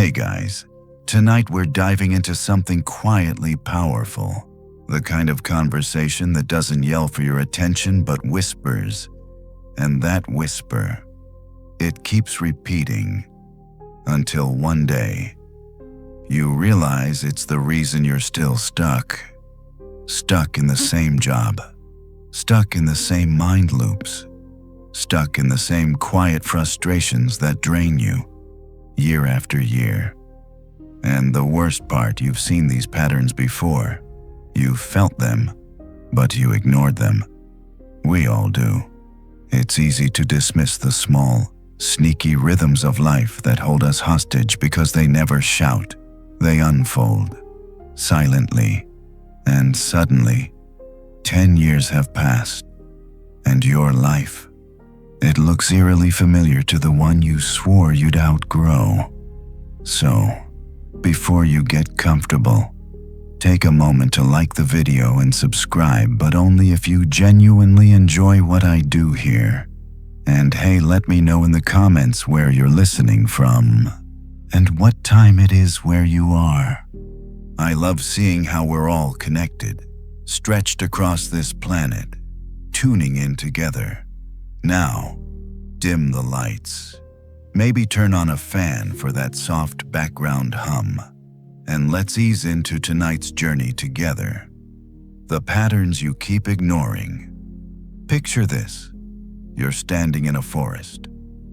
Hey guys, tonight we're diving into something quietly powerful. The kind of conversation that doesn't yell for your attention but whispers. And that whisper, it keeps repeating until one day, you realize it's the reason you're still stuck. Stuck in the same job. Stuck in the same mind loops. Stuck in the same quiet frustrations that drain you, year after year. And the worst part, you've seen these patterns before. You've felt them, but you ignored them. We all do. It's easy to dismiss the small, sneaky rhythms of life that hold us hostage because they never shout. They unfold, silently, and suddenly, 10 years have passed, and your life, it looks eerily familiar to the one you swore you'd outgrow. So, before you get comfortable, take a moment to like the video and subscribe, but only if you genuinely enjoy what I do here. And hey, let me know in the comments where you're listening from, and what time it is where you are. I love seeing how we're all connected, stretched across this planet, tuning in together. Now, dim the lights. Maybe turn on a fan for that soft background hum. And let's ease into tonight's journey together. The patterns you keep ignoring. Picture this. You're standing in a forest.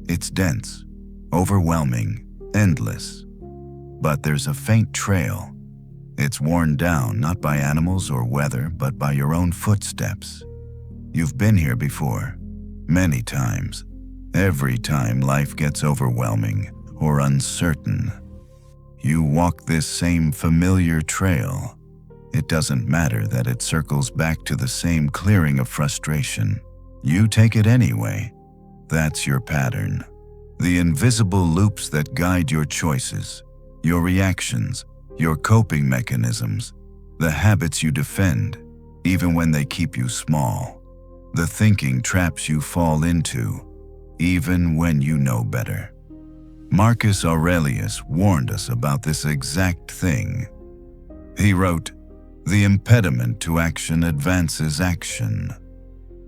It's dense, overwhelming, endless. But there's a faint trail. It's worn down not by animals or weather, but by your own footsteps. You've been here before, many times. Every time life gets overwhelming or uncertain, you walk this same familiar trail. It doesn't matter that it circles back to the same clearing of frustration. You take it anyway. That's your pattern. The invisible loops that guide your choices, your reactions, your coping mechanisms, the habits you defend, even when they keep you small. The thinking traps you fall into, even when you know better. Marcus Aurelius warned us about this exact thing. He wrote, "The impediment to action advances action.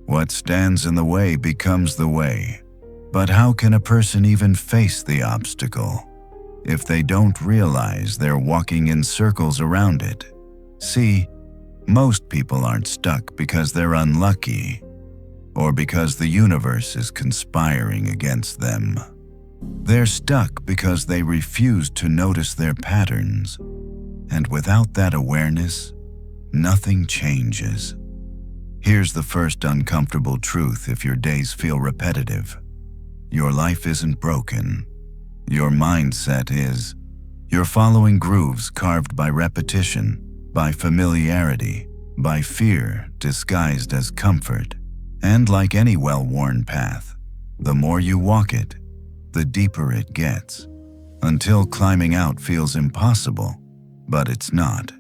What stands in the way becomes the way. But how can a person even face the obstacle if they don't realize they're walking in circles around it?" See, most people aren't stuck because they're unlucky or because the universe is conspiring against them. They're stuck because they refuse to notice their patterns. And without that awareness, nothing changes. Here's the first uncomfortable truth if your days feel repetitive. Your life isn't broken. Your mindset is. You're following grooves carved by repetition, by familiarity, by fear disguised as comfort. And like any well-worn path, the more you walk it, the deeper it gets, until climbing out feels impossible, but it's not.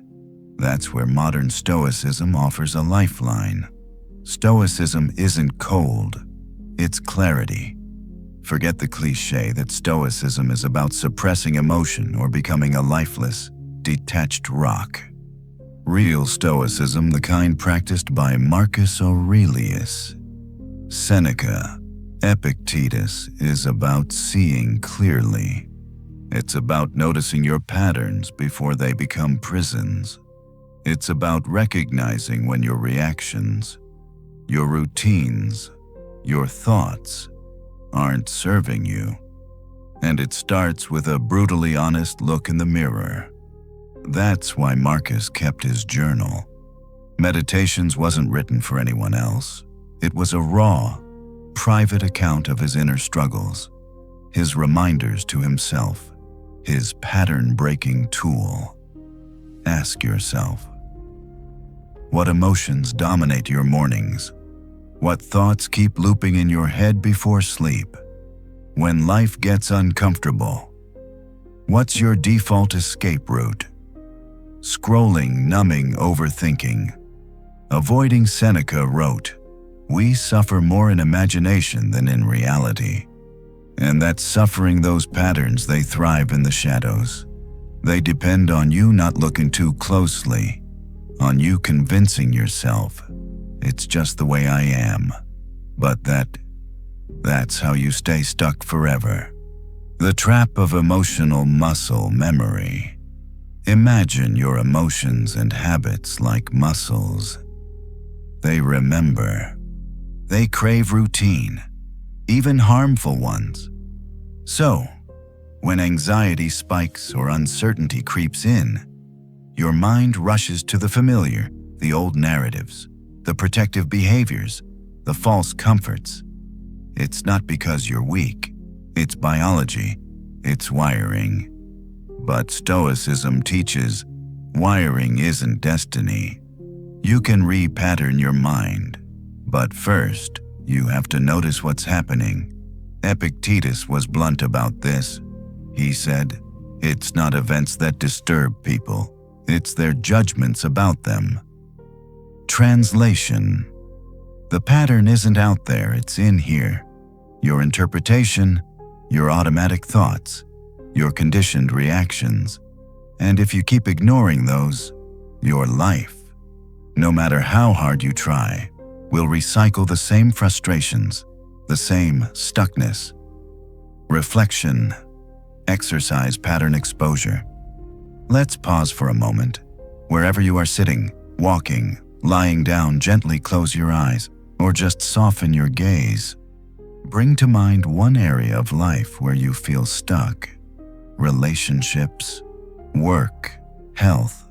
That's where modern Stoicism offers a lifeline. Stoicism isn't cold, it's clarity. Forget the cliché that Stoicism is about suppressing emotion or becoming a lifeless, detached rock. Real Stoicism, the kind practiced by Marcus Aurelius, Seneca, Epictetus, is about seeing clearly. It's about noticing your patterns before they become prisons. It's about recognizing when your reactions, your routines, your thoughts aren't serving you. And it starts with a brutally honest look in the mirror. That's why Marcus kept his journal. Meditations wasn't written for anyone else. It was a raw, private account of his inner struggles, his reminders to himself, his pattern-breaking tool. Ask yourself, what emotions dominate your mornings? What thoughts keep looping in your head before sleep? When life gets uncomfortable, what's your default escape route? Scrolling, numbing, overthinking. Avoiding Seneca wrote, "We suffer more in imagination than in reality." And that suffering those patterns, they thrive in the shadows. They depend on you not looking too closely, on you convincing yourself, it's just the way I am. But that's how you stay stuck forever. The trap of emotional muscle memory. Imagine your emotions and habits like muscles. They remember. They crave routine, even harmful ones. So, when anxiety spikes or uncertainty creeps in, your mind rushes to the familiar, the old narratives, the protective behaviors, the false comforts. It's not because you're weak. It's biology. It's wiring. But Stoicism teaches wiring isn't destiny. You can repattern your mind, but first, you have to notice what's happening. Epictetus was blunt about this. He said, "It's not events that disturb people. It's their judgments about them." Translation. The pattern isn't out there, it's in here. Your interpretation, your automatic thoughts, your conditioned reactions. And if you keep ignoring those, your life, no matter how hard you try, will recycle the same frustrations, the same stuckness. Reflection. Exercise pattern exposure. Let's pause for a moment. Wherever you are sitting, walking, lying down, gently close your eyes, or just soften your gaze. Bring to mind one area of life where you feel stuck. Relationships, work, health,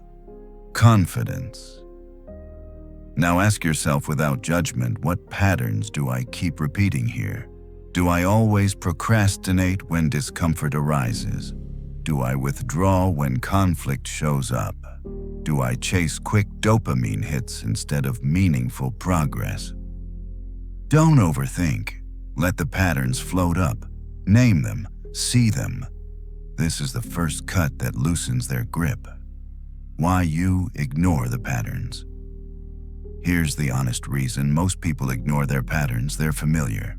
confidence. Now ask yourself without judgment, what patterns do I keep repeating here? Do I always procrastinate when discomfort arises? Do I withdraw when conflict shows up? Do I chase quick dopamine hits instead of meaningful progress? Don't overthink. Let the patterns float up. Name them. See them. This is the first cut that loosens their grip. Why you ignore the patterns. Here's the honest reason most people ignore their patterns. They're familiar.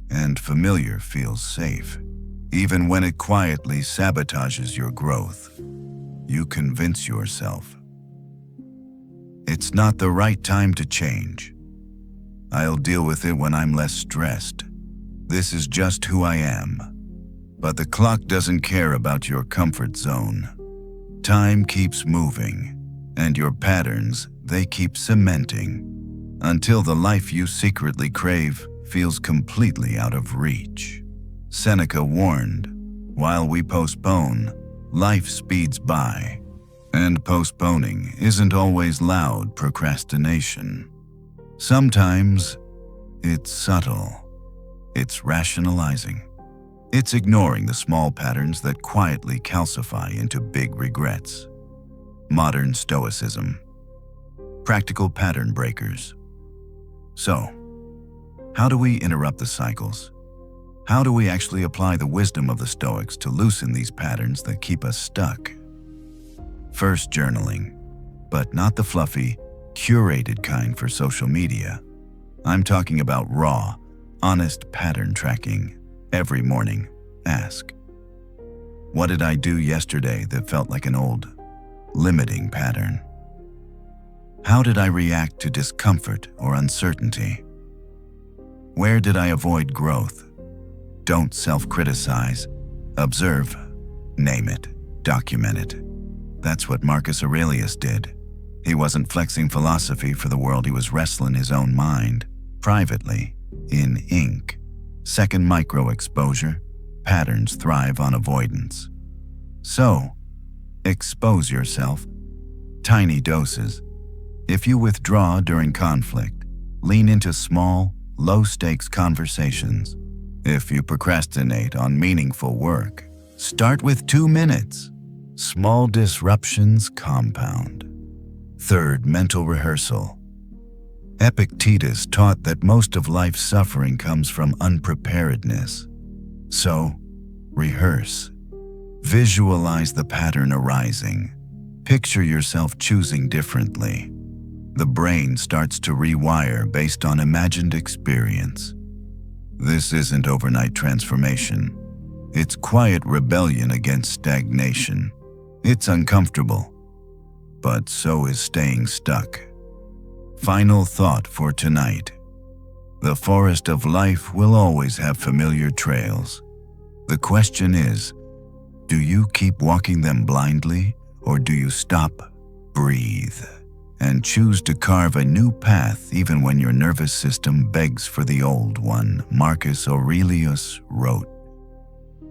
And familiar feels safe. Even when it quietly sabotages your growth, you convince yourself, it's not the right time to change. I'll deal with it when I'm less stressed. This is just who I am. But the clock doesn't care about your comfort zone. Time keeps moving, and your patterns, they keep cementing, until the life you secretly crave feels completely out of reach. Seneca warned, while we postpone, life speeds by. And postponing isn't always loud procrastination. Sometimes it's subtle. It's rationalizing. It's ignoring the small patterns that quietly calcify into big regrets. Modern Stoicism. Practical pattern breakers. So, how do we interrupt the cycles? How do we actually apply the wisdom of the Stoics to loosen these patterns that keep us stuck? First, journaling, but not the fluffy, curated kind for social media. I'm talking about raw, honest pattern tracking. Every morning, ask, what did I do yesterday that felt like an old, limiting pattern? How did I react to discomfort or uncertainty? Where did I avoid growth? Don't self-criticize. Observe, name it, document it. That's what Marcus Aurelius did. He wasn't flexing philosophy for the world, he was wrestling his own mind, privately, in ink. Second, micro-exposure. Patterns thrive on avoidance. So, expose yourself. Tiny doses. If you withdraw during conflict, lean into small, low-stakes conversations. If you procrastinate on meaningful work, start with 2 minutes. Small disruptions compound. Third, mental rehearsal. Epictetus taught that most of life's suffering comes from unpreparedness. So, rehearse. Visualize the pattern arising. Picture yourself choosing differently. The brain starts to rewire based on imagined experience. This isn't overnight transformation. It's quiet rebellion against stagnation. It's uncomfortable, but so is staying stuck. Final thought for tonight. The forest of life will always have familiar trails. The question is, do you keep walking them blindly, or do you stop, breathe, and choose to carve a new path even when your nervous system begs for the old one? Marcus Aurelius wrote,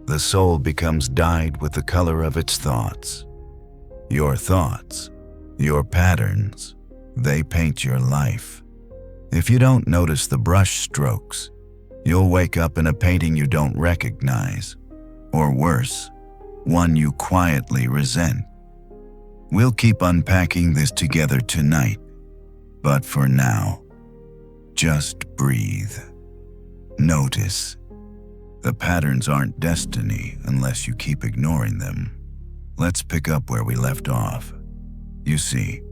"The soul becomes dyed with the color of its thoughts." Your thoughts, your patterns, they paint your life. If you don't notice the brush strokes, you'll wake up in a painting you don't recognize, or worse, one you quietly resent. We'll keep unpacking this together tonight, but for now, just breathe. Notice. The patterns aren't destiny unless you keep ignoring them. Let's pick up where we left off. You see,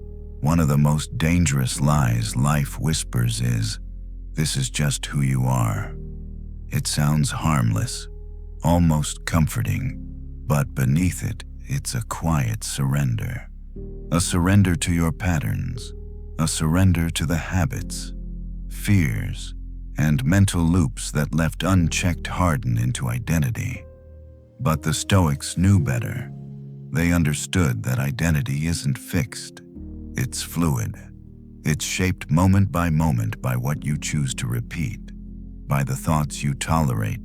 one of the most dangerous lies life whispers is, "This is just who you are." It sounds harmless, almost comforting, but beneath it, it's a quiet surrender. A surrender to your patterns, a surrender to the habits, fears, and mental loops that left unchecked harden into identity. But the Stoics knew better. They understood that identity isn't fixed. It's fluid. It's shaped moment by what you choose to repeat, by the thoughts you tolerate,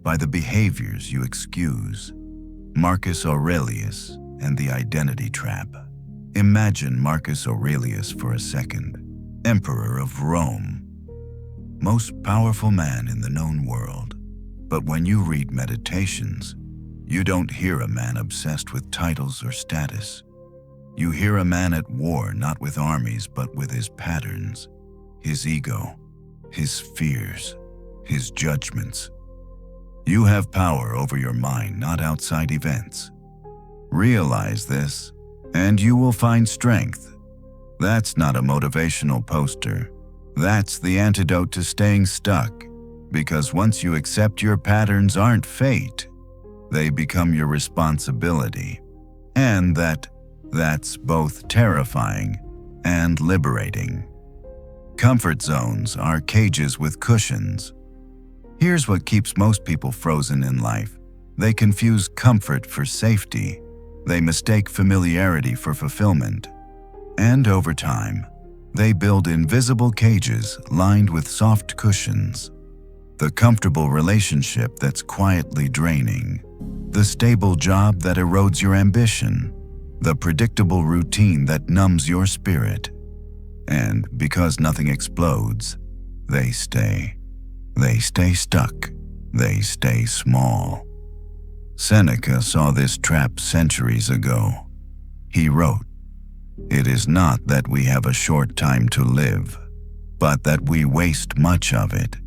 by the behaviors you excuse. Marcus Aurelius and the identity trap. Imagine Marcus Aurelius for a second, Emperor of Rome. Most powerful man in the known world. But when you read Meditations, you don't hear a man obsessed with titles or status. You hear a man at war not with armies but with his patterns, his ego, his fears, his judgments. You have power over your mind, not outside events. Realize this, and you will find strength. That's not a motivational poster. That's the antidote to staying stuck, because once you accept your patterns aren't fate, they become your responsibility. And that's both terrifying and liberating. Comfort zones are cages with cushions. Here's what keeps most people frozen in life. They confuse comfort for safety. They mistake familiarity for fulfillment. And over time, they build invisible cages lined with soft cushions. The comfortable relationship that's quietly draining. The stable job that erodes your ambition. The predictable routine that numbs your spirit. And because nothing explodes, they stay. They stay stuck. They stay small. Seneca saw this trap centuries ago. He wrote, "It is not that we have a short time to live, but that we waste much of it."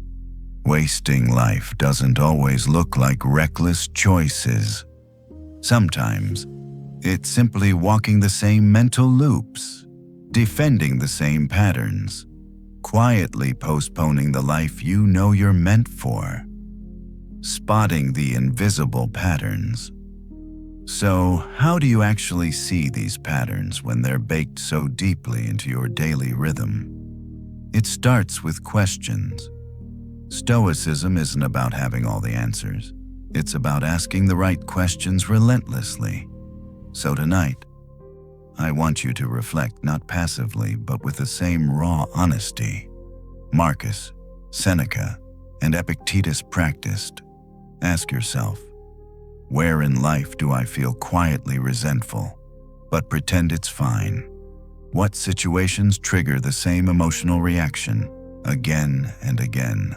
Wasting life doesn't always look like reckless choices. Sometimes, it's simply walking the same mental loops, defending the same patterns, quietly postponing the life you know you're meant for, spotting the invisible patterns. So, how do you actually see these patterns when they're baked so deeply into your daily rhythm? It starts with questions. Stoicism isn't about having all the answers. It's about asking the right questions relentlessly. So tonight, I want you to reflect not passively, but with the same raw honesty Marcus, Seneca, and Epictetus practiced. Ask yourself, where in life do I feel quietly resentful, but pretend it's fine? What situations trigger the same emotional reaction again and again?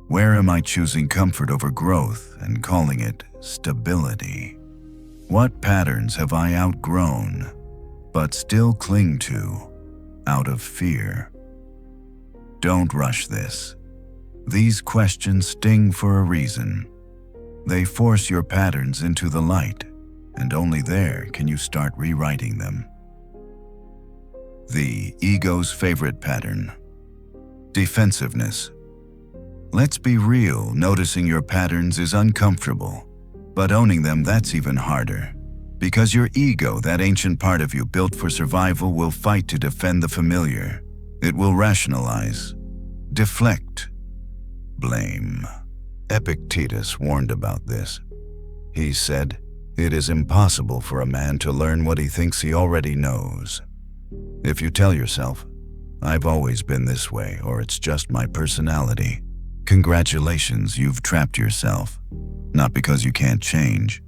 Where am I choosing comfort over growth and calling it stability? What patterns have I outgrown, but still cling to, out of fear? Don't rush this. These questions sting for a reason. They force your patterns into the light, and only there can you start rewriting them. The ego's favorite pattern. Defensiveness. Let's be real, noticing your patterns is uncomfortable. But owning them, that's even harder. Because your ego, that ancient part of you built for survival, will fight to defend the familiar. It will rationalize, deflect, blame. Epictetus warned about this. He said, "It is impossible for a man to learn what he thinks he already knows." If you tell yourself, "I've always been this way," or "it's just my personality," congratulations, you've trapped yourself. Not because you can't change,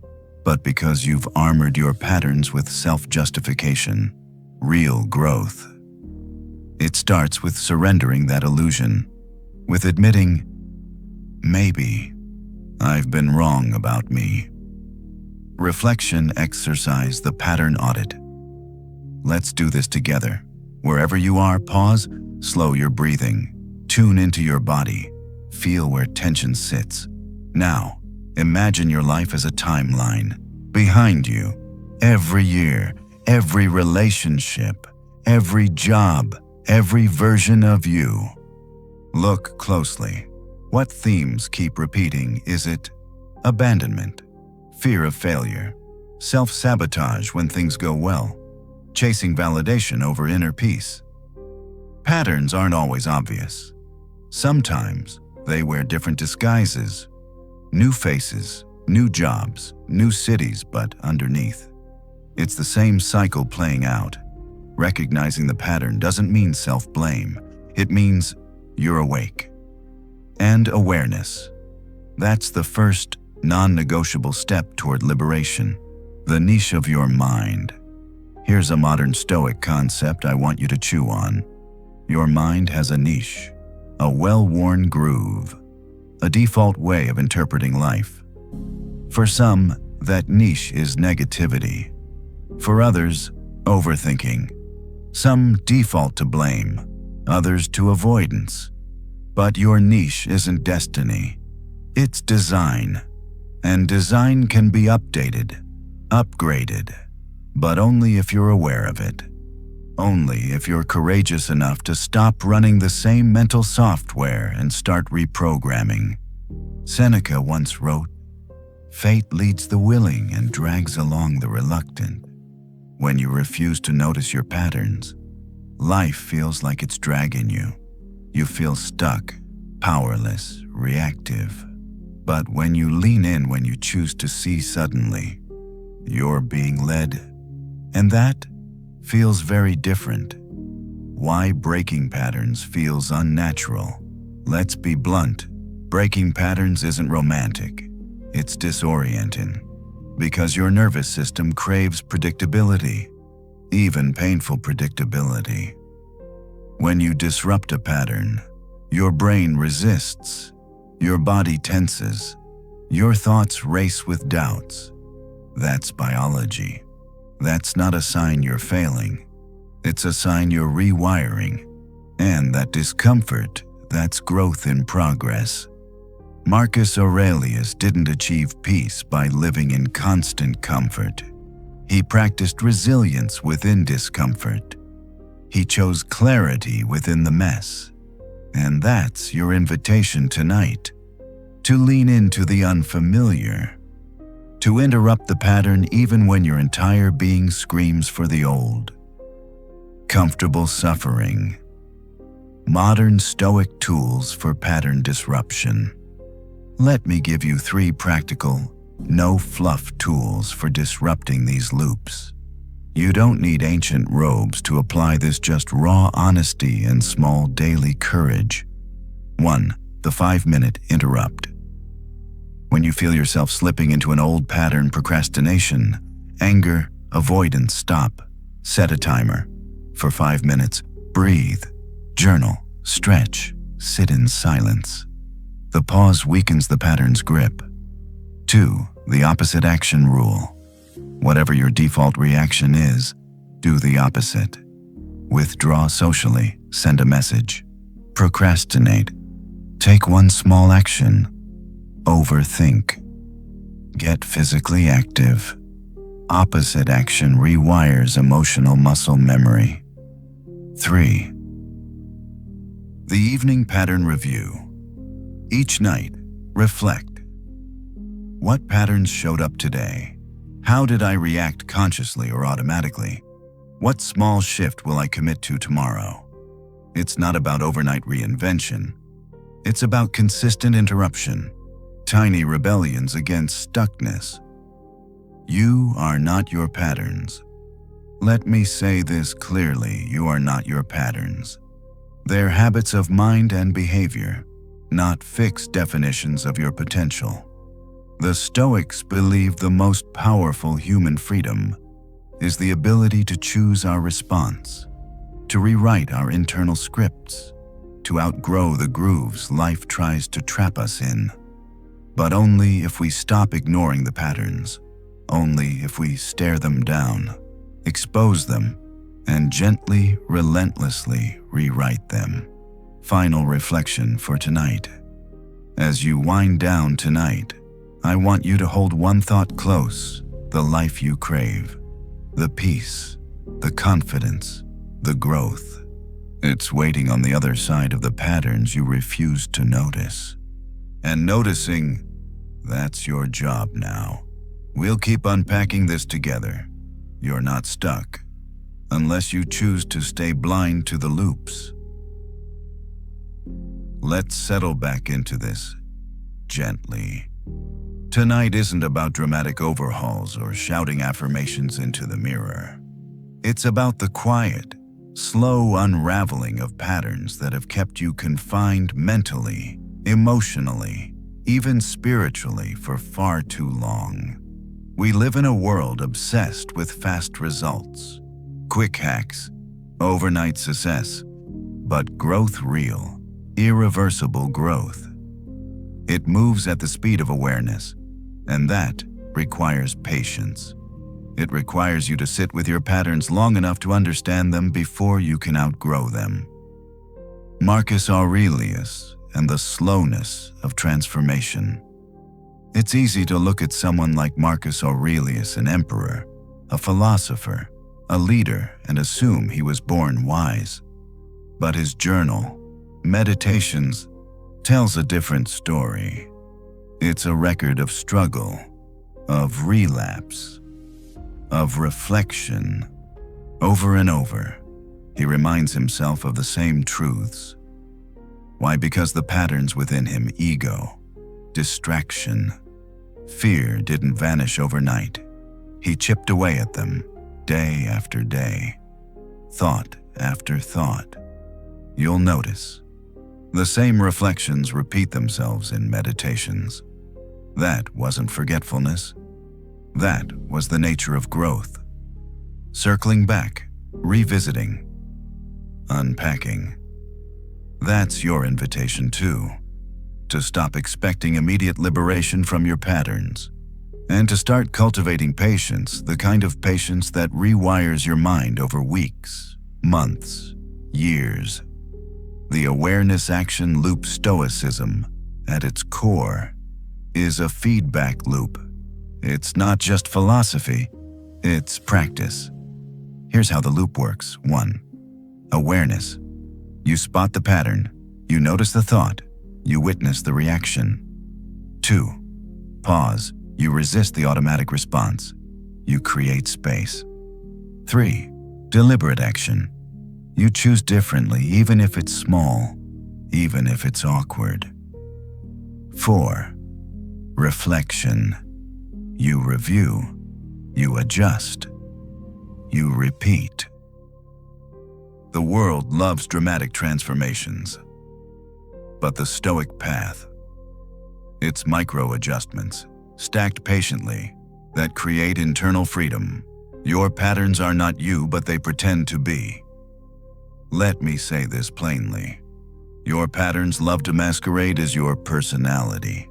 but because you've armored your patterns with self-justification, real growth. It starts with surrendering that illusion, with admitting, maybe I've been wrong about me. Reflection exercise, the pattern audit. Let's do this together. Wherever you are, pause, slow your breathing, tune into your body, feel where tension sits. Now, imagine your life as a timeline. Behind you, every year, every relationship, every job, every version of you. Look closely. What themes keep repeating? Is it abandonment, fear of failure, self-sabotage when things go well, chasing validation over inner peace? Patterns aren't always obvious. Sometimes they wear different disguises, new faces, new jobs, new cities, but underneath, it's the same cycle playing out. Recognizing the pattern doesn't mean self-blame. It means you're awake. And awareness. That's the first non-negotiable step toward liberation. The niche of your mind. Here's a modern Stoic concept I want you to chew on. Your mind has a niche, a well-worn groove, a default way of interpreting life. For some, that niche is negativity. For others, overthinking. Some default to blame, others to avoidance. But your niche isn't destiny. It's design. And design can be updated, upgraded, but only if you're aware of it. Only if you're courageous enough to stop running the same mental software and start reprogramming. Seneca once wrote, "Fate leads the willing and drags along the reluctant." When you refuse to notice your patterns, life feels like it's dragging you. You feel stuck, powerless, reactive. But when you lean in, when you choose to see suddenly, you're being led. And that feels very different. Why breaking patterns feels unnatural. Let's be blunt. Breaking patterns isn't romantic. It's disorienting. Because your nervous system craves predictability, even painful predictability. When you disrupt a pattern, your brain resists, your body tenses, your thoughts race with doubts. That's biology. That's not a sign you're failing. It's a sign you're rewiring. And that discomfort, that's growth in progress. Marcus Aurelius didn't achieve peace by living in constant comfort. He practiced resilience within discomfort. He chose clarity within the mess. And that's your invitation tonight. To lean into the unfamiliar. To interrupt the pattern even when your entire being screams for the old. Comfortable suffering. Modern Stoic tools for pattern disruption. Let me give you 3 practical, no-fluff tools for disrupting these loops. You don't need ancient robes to apply this, just raw honesty and small daily courage. 1. The 5-minute interrupt. When you feel yourself slipping into an old pattern, procrastination, anger, avoidance, stop. Set a timer. For 5 minutes, breathe, journal, stretch, sit in silence. The pause weakens the pattern's grip. 2. The opposite action rule. Whatever your default reaction is, do the opposite. Withdraw socially, send a message. Procrastinate. Take one small action. Overthink. Get physically active. Opposite action rewires emotional muscle memory. 3. The evening pattern review. Each night, reflect. What patterns showed up today? How did I react consciously or automatically? What small shift will I commit to tomorrow? It's not about overnight reinvention. It's about consistent interruption, tiny rebellions against stuckness. You are not your patterns. Let me say this clearly, you are not your patterns. They're habits of mind and behavior, not fixed definitions of your potential. The Stoics believe the most powerful human freedom is the ability to choose our response, to rewrite our internal scripts, to outgrow the grooves life tries to trap us in. But only if we stop ignoring the patterns, only if we stare them down, expose them, and gently, relentlessly rewrite them. Final reflection for tonight. As you wind down tonight, I want you to hold one thought close: the life you crave, the peace, the confidence, the growth. It's waiting on the other side of the patterns you refuse to notice. And noticing, that's your job now. We'll keep unpacking this together. You're not stuck, unless you choose to stay blind to the loops. Let's settle back into this, gently. Tonight isn't about dramatic overhauls or shouting affirmations into the mirror. It's about the quiet, slow unraveling of patterns that have kept you confined mentally, emotionally, even spiritually for far too long. We live in a world obsessed with fast results, quick hacks, overnight success, but growth real, irreversible growth. It moves at the speed of awareness, and that requires patience. It requires you to sit with your patterns long enough to understand them before you can outgrow them. Marcus Aurelius and the slowness of transformation. It's easy to look at someone like Marcus Aurelius, an emperor, a philosopher, a leader, and assume he was born wise. But his journal, Meditations, tells a different story. It's a record of struggle, of relapse, of reflection. Over and over, he reminds himself of the same truths. Why? Because the patterns within him, ego, distraction, fear, didn't vanish overnight. He chipped away at them, day after day, thought after thought. You'll notice the same reflections repeat themselves in Meditations. That wasn't forgetfulness. That was the nature of growth. Circling back, revisiting, unpacking. That's your invitation too, to stop expecting immediate liberation from your patterns, and to start cultivating patience, the kind of patience that rewires your mind over weeks, months, years. The awareness action loop Stoicism, at its core, is a feedback loop. It's not just philosophy, it's practice. Here's how the loop works. 1. Awareness. You spot the pattern, you notice the thought, you witness the reaction. 2. Pause. You resist the automatic response, you create space. 3. Deliberate action. You choose differently, even if it's small, even if it's awkward. 4. Reflection. You review, you adjust, you repeat. The world loves dramatic transformations, but the Stoic path, it's micro-adjustments, stacked patiently, that create internal freedom. Your patterns are not you, but they pretend to be. Let me say this plainly. Your patterns love to masquerade as your personality.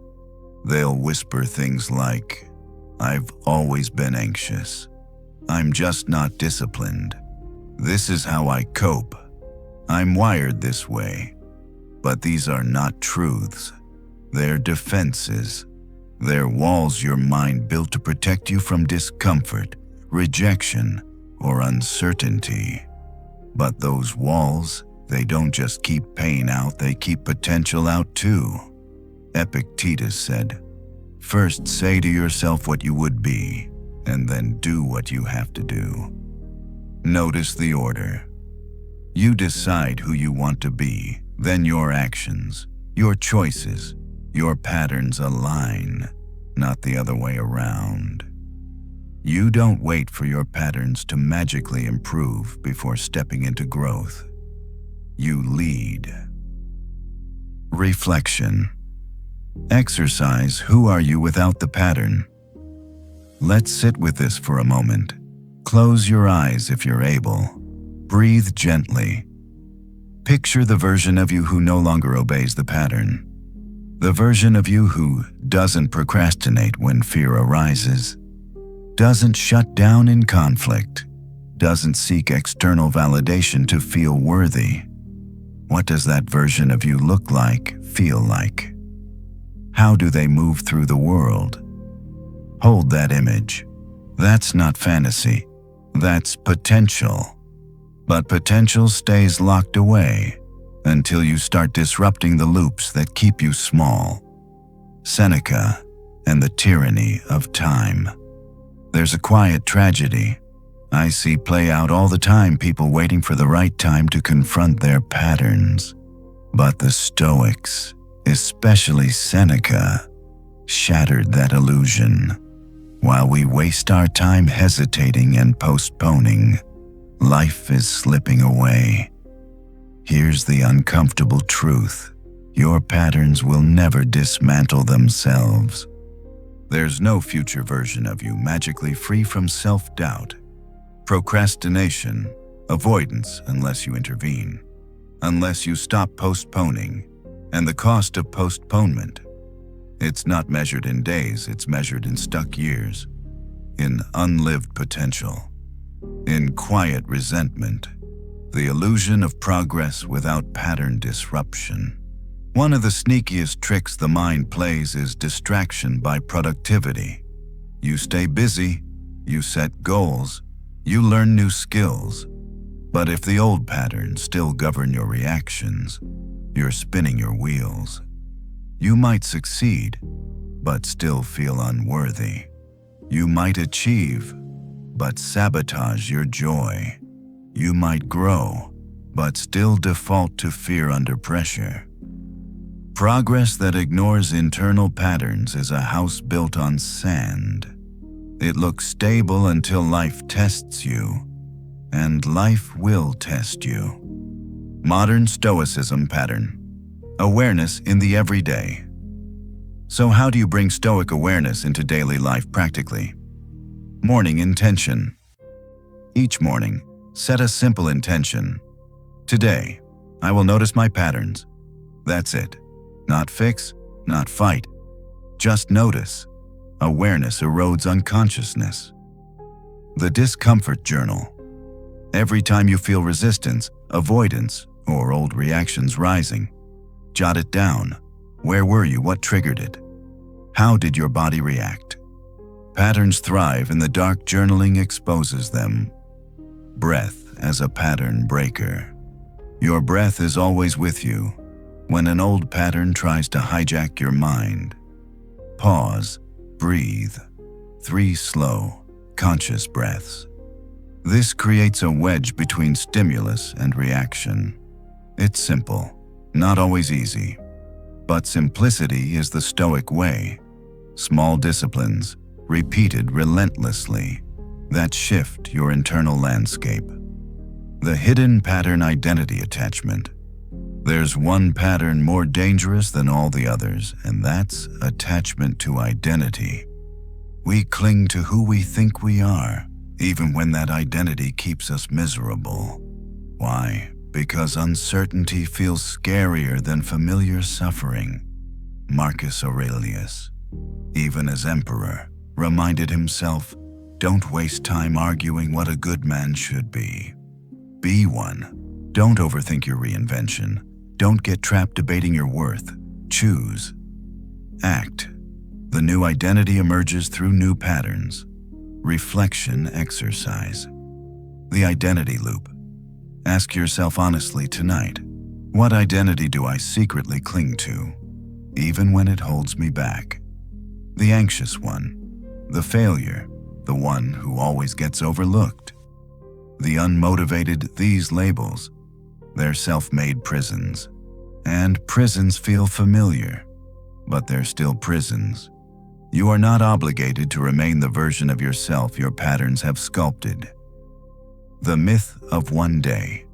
They'll whisper things like, "I've always been anxious. I'm just not disciplined. This is how I cope. I'm wired this way." But these are not truths. They're defenses. They're walls your mind built to protect you from discomfort, rejection, or uncertainty. But those walls, they don't just keep pain out, they keep potential out too. Epictetus said, First, say to yourself what you would be, and then do what you have to do. Notice the order. You decide who you want to be, then your actions, your choices, your patterns align, not the other way around. You don't wait for your patterns to magically improve before stepping into growth. You lead. Reflection. Exercise. Who are you without the pattern? Let's sit with this for a moment. Close your eyes if you're able. Breathe gently. Picture the version of you who no longer obeys the pattern. The version of you who doesn't procrastinate when fear arises, doesn't shut down in conflict, doesn't seek external validation to feel worthy. What does that version of you look like, feel like? How do they move through the world? Hold that image. That's not fantasy. That's potential. But potential stays locked away until you start disrupting the loops that keep you small. Seneca and the tyranny of time. There's a quiet tragedy I see play out all the time, people waiting for the right time to confront their patterns. But the Stoics, especially Seneca, shattered that illusion. While we waste our time hesitating and postponing, life is slipping away. Here's the uncomfortable truth. Your patterns will never dismantle themselves. There's no future version of you magically free from self-doubt, procrastination, avoidance unless you intervene, unless you stop postponing. And the cost of postponement, it's not measured in days, it's measured in stuck years, in unlived potential, in quiet resentment, the illusion of progress without pattern disruption. One of the sneakiest tricks the mind plays is distraction by productivity. You stay busy, you set goals, you learn new skills. But if the old patterns still govern your reactions, you're spinning your wheels. You might succeed, but still feel unworthy. You might achieve, but sabotage your joy. You might grow, but still default to fear under pressure. Progress that ignores internal patterns is a house built on sand. It looks stable until life tests you, and life will test you. Modern Stoicism pattern. Awareness in the everyday. So how do you bring Stoic awareness into daily life practically? Morning intention. Each morning, set a simple intention. Today, I will notice my patterns. That's it. Not fix, not fight. Just notice. Awareness erodes unconsciousness. The discomfort journal. Every time you feel resistance, avoidance, or old reactions rising, jot it down. Where were you? What triggered it? How did your body react? Patterns thrive and the dark journaling exposes them. Breath as a pattern breaker. Your breath is always with you. When an old pattern tries to hijack your mind, pause, breathe. 3 slow, conscious breaths. This creates a wedge between stimulus and reaction. It's simple, not always easy, but simplicity is the Stoic way. Small disciplines, repeated relentlessly, that shift your internal landscape. The hidden pattern identity attachment. There's one pattern more dangerous than all the others, and that's attachment to identity. We cling to who we think we are, even when that identity keeps us miserable. Why? Because uncertainty feels scarier than familiar suffering. Marcus Aurelius, even as emperor, reminded himself, don't waste time arguing what a good man should be. Be one. Don't overthink your reinvention. Don't get trapped debating your worth. Choose. Act. The new identity emerges through new patterns. Reflection exercise. The identity loop. Ask yourself honestly tonight, what identity do I secretly cling to, even when it holds me back? the anxious one, the failure, the one who always gets overlooked. The unmotivated, these labels, they're self-made prisons. And prisons feel familiar, but they're still prisons. You are not obligated to remain the version of yourself your patterns have sculpted. The myth of one day.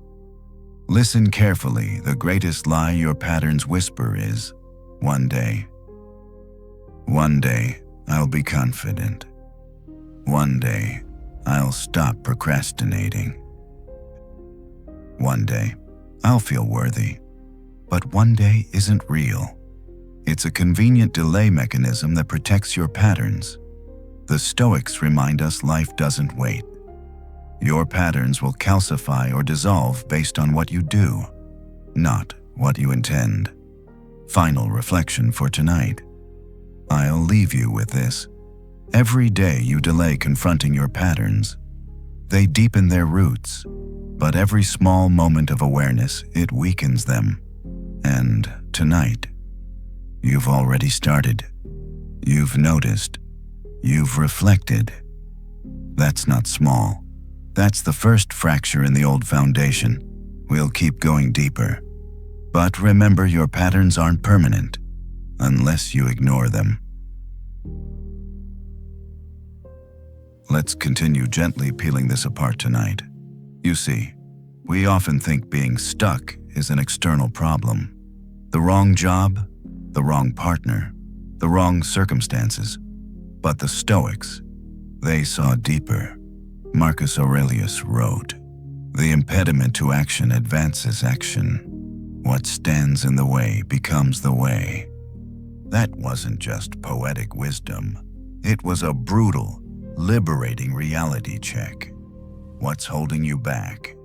Listen carefully, the greatest lie your patterns whisper is, one day. One day, I'll be confident. One day, I'll stop procrastinating. One day, I'll feel worthy. But one day isn't real. It's a convenient delay mechanism that protects your patterns. The Stoics remind us life doesn't wait. Your patterns will calcify or dissolve based on what you do, not what you intend. Final reflection for tonight. I'll leave you with this. Every day you delay confronting your patterns. They deepen their roots, but every small moment of awareness, it weakens them. And tonight, you've already started. You've noticed. You've reflected. That's not small. That's the first fracture in the old foundation. We'll keep going deeper. But remember, your patterns aren't permanent unless you ignore them. Let's continue gently peeling this apart tonight. You see, we often think being stuck is an external problem. The wrong job, the wrong partner, the wrong circumstances. But the Stoics, they saw deeper. Marcus Aurelius wrote, "The impediment to action advances action. What stands in the way becomes the way." That wasn't just poetic wisdom. It was a brutal, liberating reality check. What's holding you back?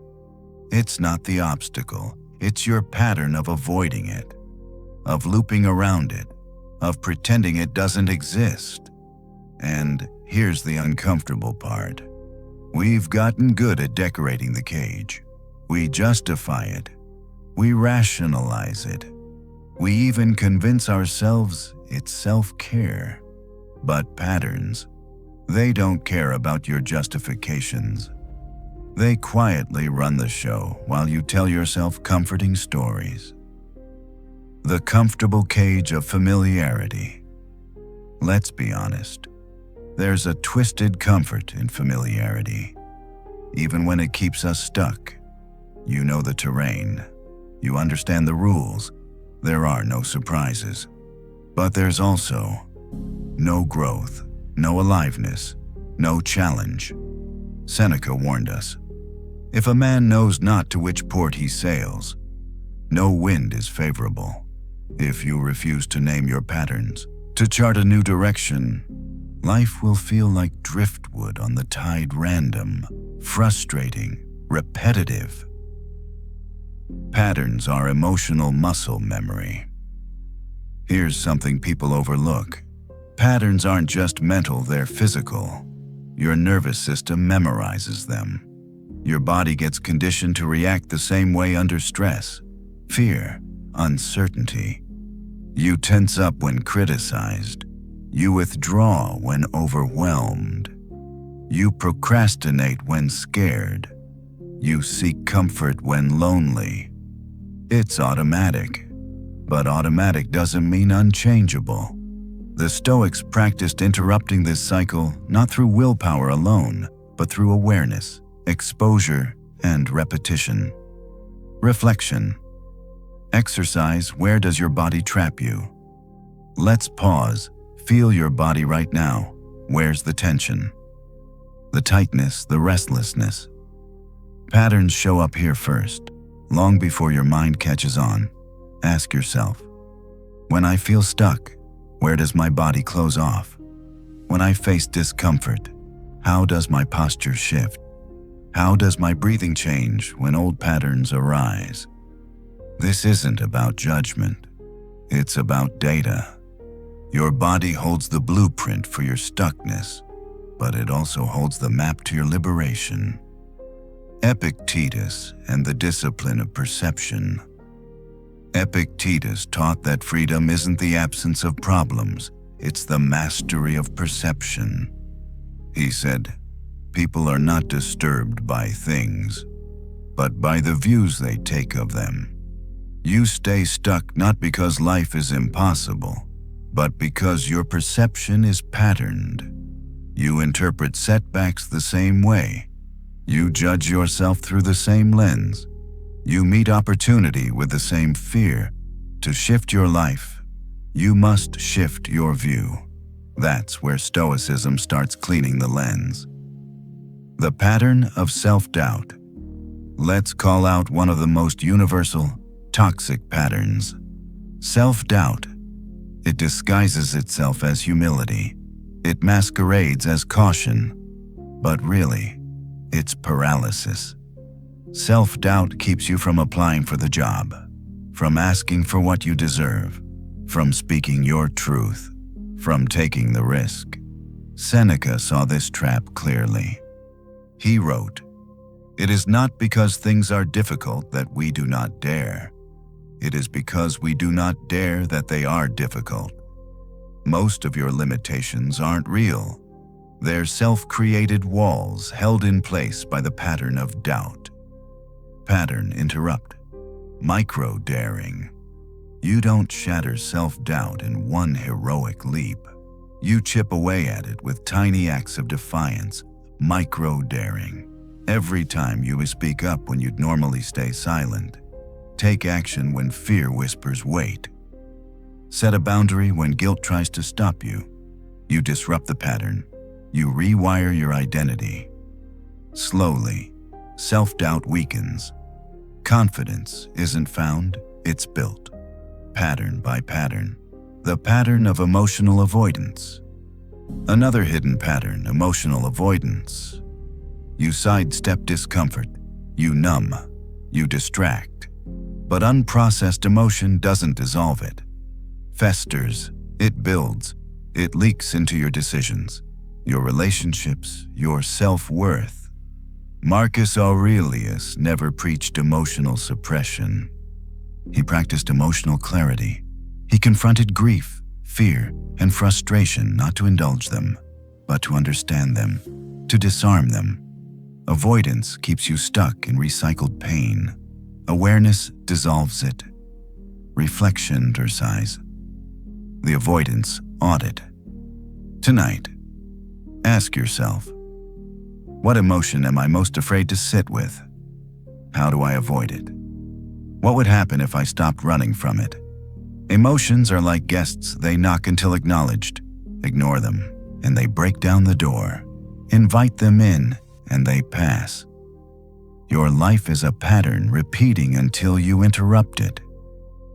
It's not the obstacle. It's your pattern of avoiding it, of looping around it, of pretending it doesn't exist. And here's the uncomfortable part. We've gotten good at decorating the cage. We justify it. We rationalize it. We even convince ourselves it's self-care. But patterns, they don't care about your justifications. They quietly run the show while you tell yourself comforting stories. The comfortable cage of familiarity. Let's be honest. There's a twisted comfort in familiarity. Even when it keeps us stuck, you know the terrain. You understand the rules. There are no surprises. But there's also no growth, no aliveness, no challenge. Seneca warned us, if a man knows not to which port he sails, no wind is favorable. If you refuse to name your patterns, to chart a new direction, life will feel like driftwood on the tide, random, frustrating, repetitive. Patterns are emotional muscle memory. Here's something people overlook. Patterns aren't just mental, they're physical. Your nervous system memorizes them. Your body gets conditioned to react the same way under stress, fear, uncertainty. You tense up when criticized. You withdraw when overwhelmed. You procrastinate when scared. You seek comfort when lonely. It's automatic, but automatic doesn't mean unchangeable. The Stoics practiced interrupting this cycle not through willpower alone, but through awareness, exposure, and repetition. Reflection. Exercise, where does your body trap you? Let's pause. Feel your body right now. Where's the tension? The tightness, the restlessness. Patterns show up here first, long before your mind catches on. Ask yourself, when I feel stuck, where does my body close off? When I face discomfort, how does my posture shift? How does my breathing change when old patterns arise? This isn't about judgment. It's about data. Your body holds the blueprint for your stuckness, but it also holds the map to your liberation. Epictetus and the discipline of perception. Epictetus taught that freedom isn't the absence of problems, it's the mastery of perception. He said, "People are not disturbed by things, but by the views they take of them. You stay stuck not because life is impossible, but because your perception is patterned. You interpret setbacks the same way. You judge yourself through the same lens. You meet opportunity with the same fear. To shift your life, you must shift your view." That's where Stoicism starts cleaning the lens. The pattern of self-doubt. Let's call out one of the most universal, toxic patterns. Self-doubt. It disguises itself as humility. It masquerades as caution. But really, it's paralysis. Self-doubt keeps you from applying for the job, from asking for what you deserve, from speaking your truth, from taking the risk. Seneca saw this trap clearly. He wrote, "It is not because things are difficult that we do not dare. It is because we do not dare that they are difficult." Most of your limitations aren't real. They're self-created walls held in place by the pattern of doubt. Pattern interrupt. Micro-daring. You don't shatter self-doubt in one heroic leap. You chip away at it with tiny acts of defiance, micro-daring. Every time you speak up when you'd normally stay silent. Take action when fear whispers wait. Set a boundary when guilt tries to stop you. You disrupt the pattern. You rewire your identity. Slowly, self-doubt weakens. Confidence isn't found, it's built. Pattern by pattern. The pattern of emotional avoidance. Another hidden pattern, emotional avoidance. You sidestep discomfort. You numb. You distract. But unprocessed emotion doesn't dissolve it. Festers. It builds. It leaks into your decisions, your relationships, your self-worth. Marcus Aurelius never preached emotional suppression. He practiced emotional clarity. He confronted grief, fear, and frustration not to indulge them, but to understand them, to disarm them. Avoidance keeps you stuck in recycled pain. Awareness dissolves it. Reflection size. The avoidance audit. Tonight, ask yourself, what emotion am I most afraid to sit with? How do I avoid it? What would happen if I stopped running from it? Emotions are like guests, they knock until acknowledged. Ignore them, and they break down the door. Invite them in, and they pass. Your life is a pattern repeating until you interrupt it.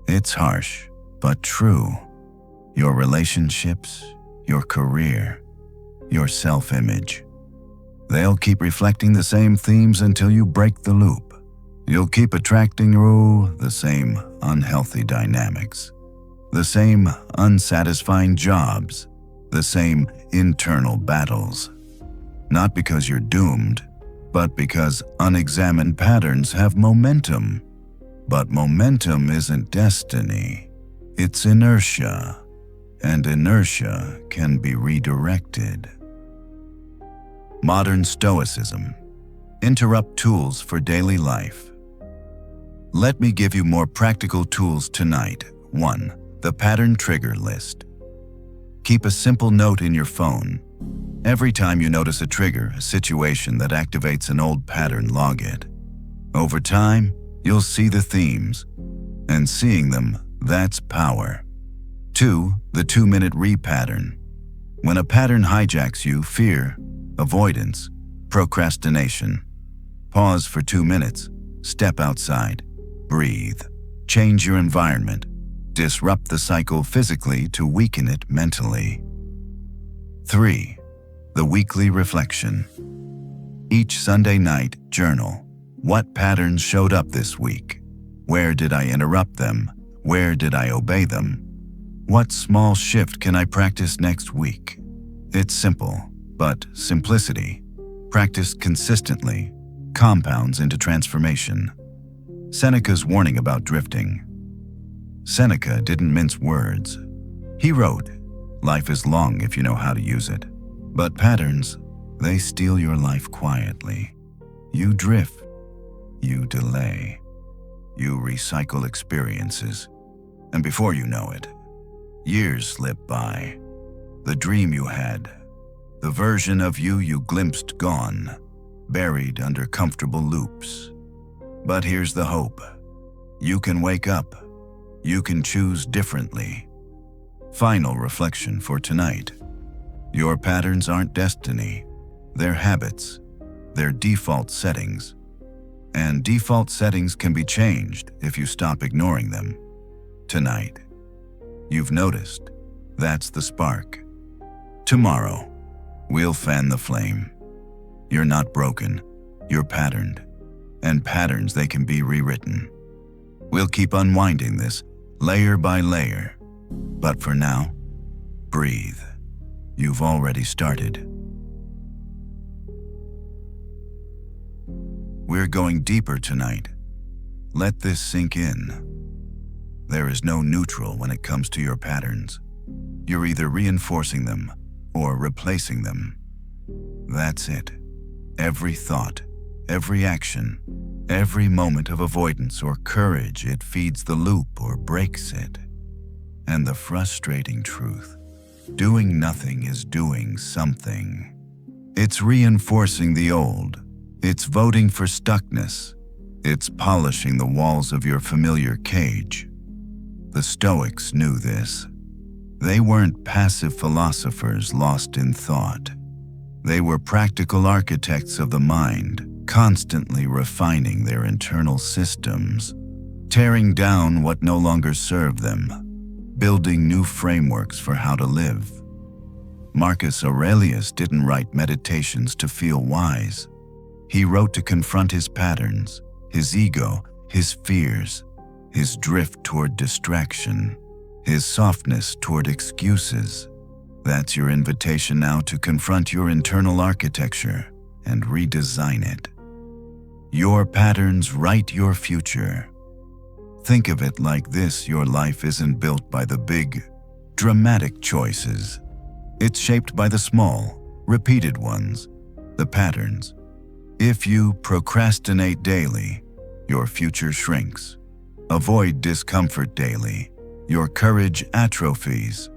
It's harsh, but true. Your relationships, your career, your self-image. They'll keep reflecting the same themes until you break the loop. You'll keep attracting the same unhealthy dynamics, the same unsatisfying jobs, the same internal battles. Not because you're doomed, but because unexamined patterns have momentum. But momentum isn't destiny, it's inertia, and inertia can be redirected. Modern Stoicism. Interrupt tools for daily life. Let me give you more practical tools tonight. 1. The pattern trigger list. Keep a simple note in your phone. Every time you notice a trigger, a situation that activates an old pattern, log it. Over time, you'll see the themes, and seeing them, that's power. 2. The 2-minute re-pattern. When a pattern hijacks you, fear, avoidance, procrastination. Pause for 2 minutes, step outside, breathe, change your environment, disrupt the cycle physically to weaken it mentally. 3. The weekly reflection. Each Sunday night, journal. What patterns showed up this week? Where did I interrupt them? Where did I obey them? What small shift can I practice next week? It's simple, but simplicity, practiced consistently, compounds into transformation. Seneca's warning about drifting. Seneca didn't mince words. He wrote, Life is long if you know how to use it. But patterns, they steal your life quietly. You drift, you delay, you recycle experiences, and before you know it, years slip by. The dream you had, the version of you glimpsed gone, buried under comfortable loops. But here's the hope. You can wake up. You can choose differently. Final reflection for tonight. Your patterns aren't destiny. They're habits. They're default settings. And default settings can be changed if you stop ignoring them. Tonight, you've noticed. That's the spark. Tomorrow, we'll fan the flame. You're not broken. You're patterned. And patterns, they can be rewritten. We'll keep unwinding this, layer by layer. But for now, breathe. You've already started. We're going deeper tonight. Let this sink in. There is no neutral when it comes to your patterns. You're either reinforcing them or replacing them. That's it. Every thought, every action, every moment of avoidance or courage, it feeds the loop or breaks it. And the frustrating truth, doing nothing is doing something. It's reinforcing the old. It's voting for stuckness. It's polishing the walls of your familiar cage. The Stoics knew this. They weren't passive philosophers lost in thought. They were practical architects of the mind, constantly refining their internal systems, tearing down what no longer served them, building new frameworks for how to live. Marcus Aurelius didn't write meditations to feel wise. He wrote to confront his patterns, his ego, his fears, his drift toward distraction, his softness toward excuses. That's your invitation now to confront your internal architecture and redesign it. Your patterns write your future. Think of it like this: your life isn't built by the big, dramatic choices. It's shaped by the small, repeated ones, the patterns. If you procrastinate daily, your future shrinks. Avoid discomfort daily, your courage atrophies.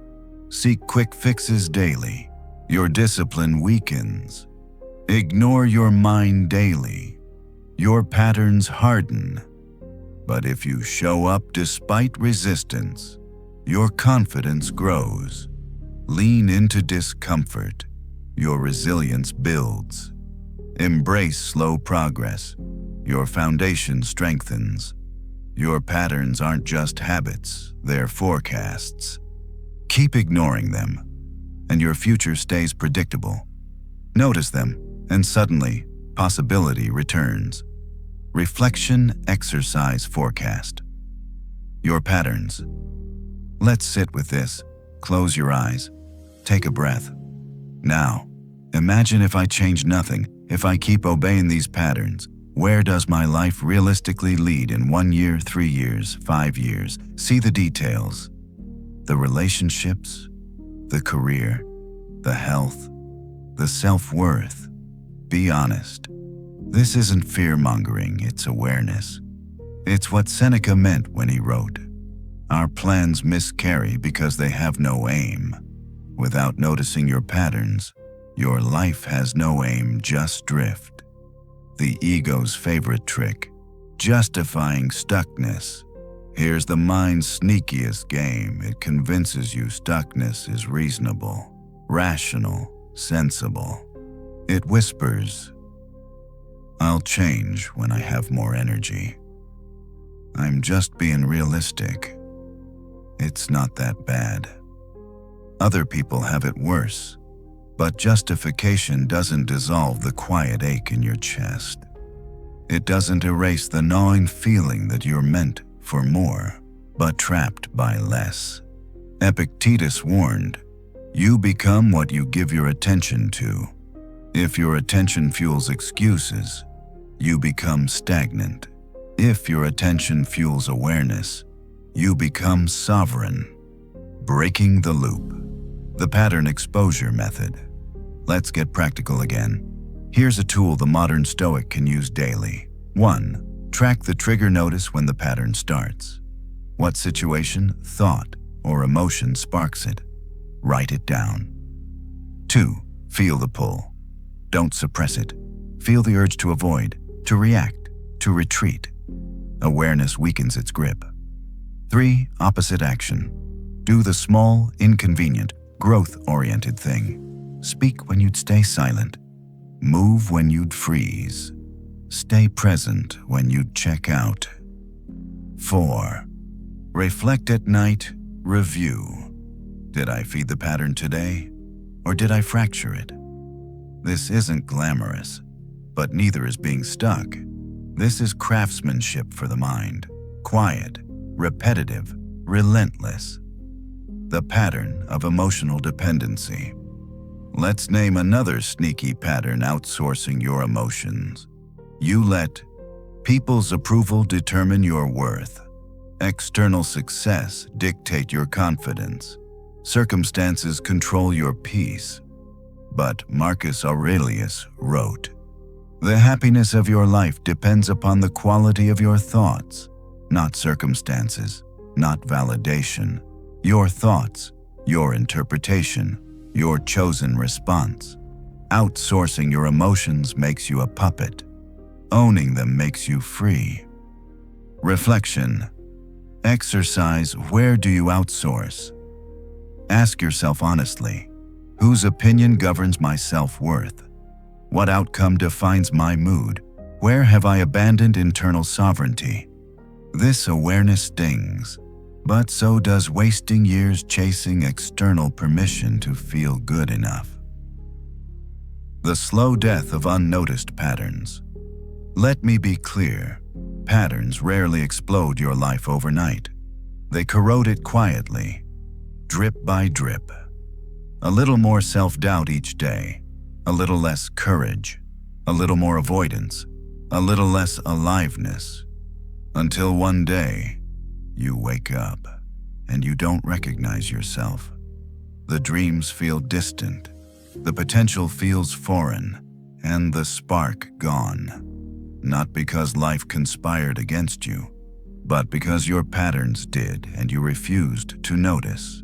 Seek quick fixes daily, your discipline weakens. Ignore your mind daily, your patterns harden. But if you show up despite resistance, your confidence grows. Lean into discomfort, your resilience builds. Embrace slow progress, your foundation strengthens. Your patterns aren't just habits, they're forecasts. Keep ignoring them, and your future stays predictable. Notice them, and suddenly, possibility returns. Reflection, exercise, forecast. Your patterns. Let's sit with this. Close your eyes. Take a breath. Now, imagine if I change nothing, if I keep obeying these patterns. Where does my life realistically lead in 1 year, 3 years, 5 years? See the details. The relationships, the career, the health, the self-worth. Be honest. This isn't fear-mongering, it's awareness. It's what Seneca meant when he wrote, "Our plans miscarry because they have no aim." Without noticing your patterns, your life has no aim, just drift. The ego's favorite trick, justifying stuckness. Here's the mind's sneakiest game. It convinces you stuckness is reasonable, rational, sensible. It whispers, "I'll change when I have more energy. I'm just being realistic. It's not that bad. Other people have it worse." But justification doesn't dissolve the quiet ache in your chest. It doesn't erase the gnawing feeling that you're meant for more, but trapped by less. Epictetus warned, "You become what you give your attention to." If your attention fuels excuses, you become stagnant. If your attention fuels awareness, you become sovereign. Breaking the loop. The pattern exposure method. Let's get practical again. Here's a tool the modern Stoic can use daily. 1. Track the trigger. Notice when the pattern starts. What situation, thought, or emotion sparks it? Write it down. 2. Feel the pull. Don't suppress it. Feel the urge to avoid, to react, to retreat. Awareness weakens its grip. 3. Opposite action. Do the small, inconvenient, growth-oriented thing. Speak when you'd stay silent. Move when you'd freeze. Stay present when you'd check out. 4. Reflect at night. Review. Did I feed the pattern today, or did I fracture it? This isn't glamorous, but neither is being stuck. This is craftsmanship for the mind. Quiet, repetitive, relentless. The pattern of emotional dependency. Let's name another sneaky pattern outsourcing your emotions. You let people's approval determine your worth. External success dictate your confidence. Circumstances control your peace. But Marcus Aurelius wrote, "The happiness of your life depends upon the quality of your thoughts, not circumstances, not validation. Your thoughts, your interpretation, your chosen response. Outsourcing your emotions makes you a puppet. Owning them makes you free." Reflection. Exercise. Where do you outsource? Ask yourself honestly, whose opinion governs my self-worth? What outcome defines my mood? Where have I abandoned internal sovereignty? This awareness stings, but so does wasting years chasing external permission to feel good enough. The slow death of unnoticed patterns. Let me be clear, patterns rarely explode your life overnight. They corrode it quietly, drip by drip. A little more self-doubt each day, a little less courage, a little more avoidance, a little less aliveness, until one day, you wake up and you don't recognize yourself. The dreams feel distant, the potential feels foreign, and the spark gone. Not because life conspired against you, but because your patterns did and you refused to notice.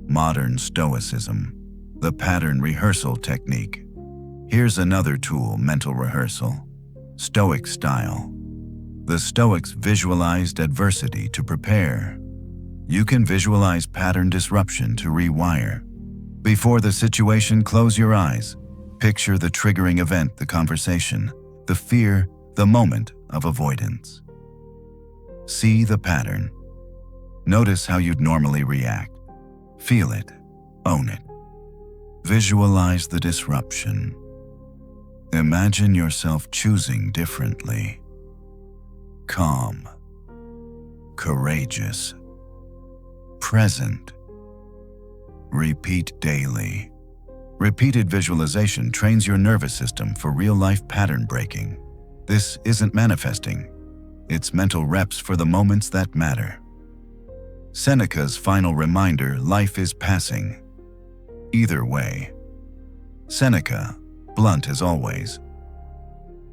Modern Stoicism, the pattern rehearsal technique. Here's another tool: mental rehearsal. Stoic style. The Stoics visualized adversity to prepare. You can visualize pattern disruption to rewire. Before the situation, close your eyes. Picture the triggering event, the conversation, the fear, the moment of avoidance. See the pattern. Notice how you'd normally react. Feel it. Own it. Visualize the disruption. Imagine yourself choosing differently. Calm, courageous, present. Repeat daily. Repeated visualization trains your nervous system for real-life pattern breaking. This isn't manifesting. It's mental reps for the moments that matter. Seneca's final reminder: life is passing. Either way. Seneca, blunt as always,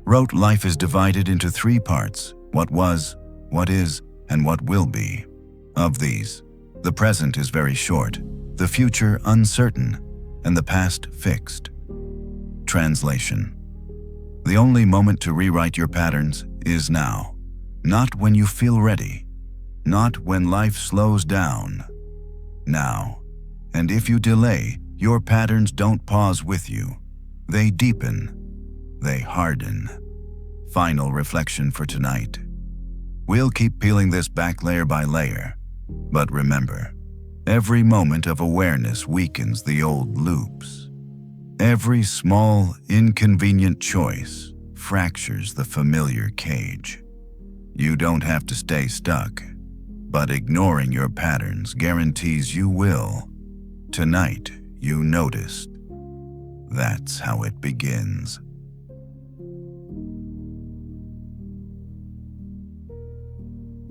wrote, life is divided into 3 parts: what was, what is, and what will be. Of these, the present is very short, the future uncertain, and the past fixed. Translation. The only moment to rewrite your patterns is now. Not when you feel ready. Not when life slows down. Now. And if you delay, your patterns don't pause with you. They deepen. They harden. Final reflection for tonight. We'll keep peeling this back layer by layer. But remember, every moment of awareness weakens the old loops. Every small, inconvenient choice fractures the familiar cage. You don't have to stay stuck, but ignoring your patterns guarantees you will. Tonight, you noticed. That's how it begins.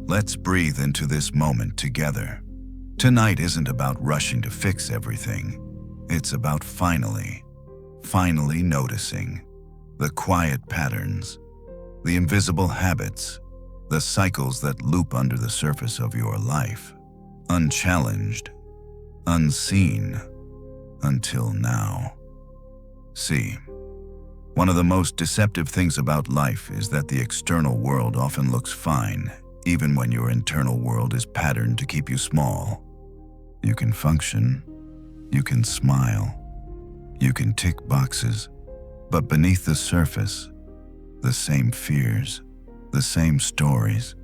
Let's breathe into this moment together. Tonight isn't about rushing to fix everything. It's about finally noticing the quiet patterns, the invisible habits, the cycles that loop under the surface of your life, unchallenged, unseen, until now. See, one of the most deceptive things about life is that the external world often looks fine, even when your internal world is patterned to keep you small. You can function, you can smile, you can tick boxes, but beneath the surface, the same fears, the same stories,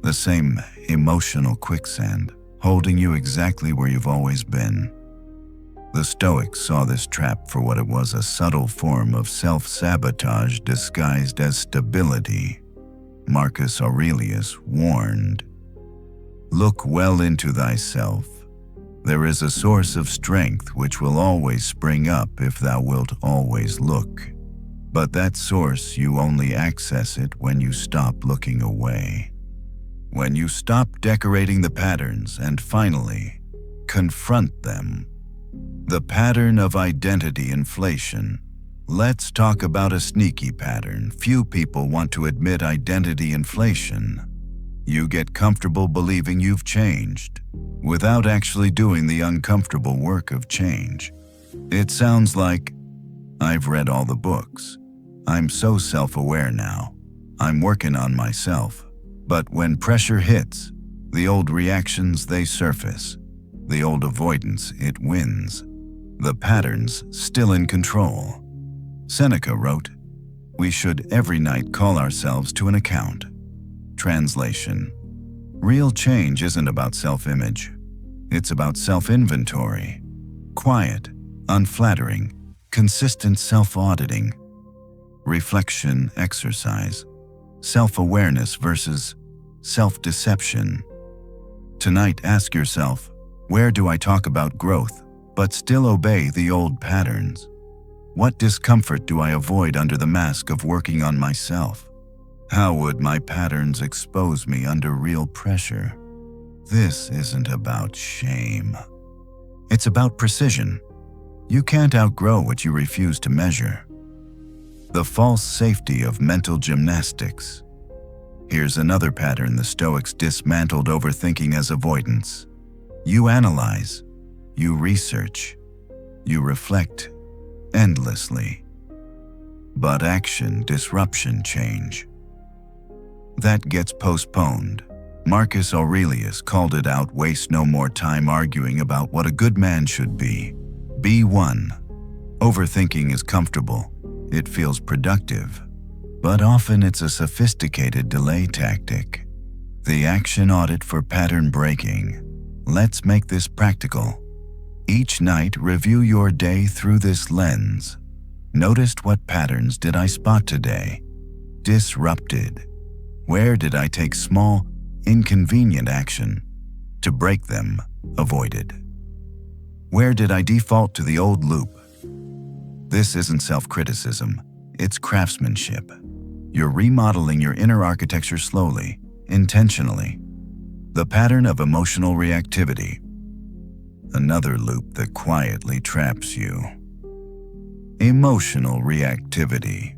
the same emotional quicksand, holding you exactly where you've always been. The Stoics saw this trap for what it was: a subtle form of self-sabotage disguised as stability. Marcus Aurelius warned, "Look well into thyself. There is a source of strength which will always spring up if thou wilt always look. But that source, you only access it when you stop looking away. When you stop decorating the patterns and finally confront them." The pattern of identity inflation. Let's talk about a sneaky pattern. Few people want to admit identity inflation. You get comfortable believing you've changed, without actually doing the uncomfortable work of change. It sounds like, "I've read all the books. I'm so self-aware now. I'm working on myself." But when pressure hits, the old reactions, they surface. The old avoidance, it wins. The patterns still in control. Seneca wrote, "We should every night call ourselves to an account." Translation: real change isn't about self-image. It's about self-inventory. Quiet, unflattering, consistent self-auditing. Reflection exercise. Self-awareness versus self-deception. Tonight, ask yourself, where do I talk about growth, but still obey the old patterns? What discomfort do I avoid under the mask of working on myself? How would my patterns expose me under real pressure? This isn't about shame. It's about precision. You can't outgrow what you refuse to measure. The false safety of mental gymnastics. Here's another pattern the Stoics dismantled: overthinking as avoidance. You analyze, you research, you reflect endlessly. But action, disruption, change, that gets postponed. Marcus Aurelius called it out: waste no more time arguing about what a good man should be. Be one. Overthinking is comfortable. It feels productive. But often it's a sophisticated delay tactic. The action audit for pattern breaking. Let's make this practical. Each night, review your day through this lens. Noticed what patterns did I spot today? Disrupted. Where did I take small, inconvenient action to break them? Avoided. Where did I default to the old loop? This isn't self-criticism, it's craftsmanship. You're remodeling your inner architecture slowly, intentionally. The pattern of emotional reactivity. Another loop that quietly traps you. Emotional reactivity.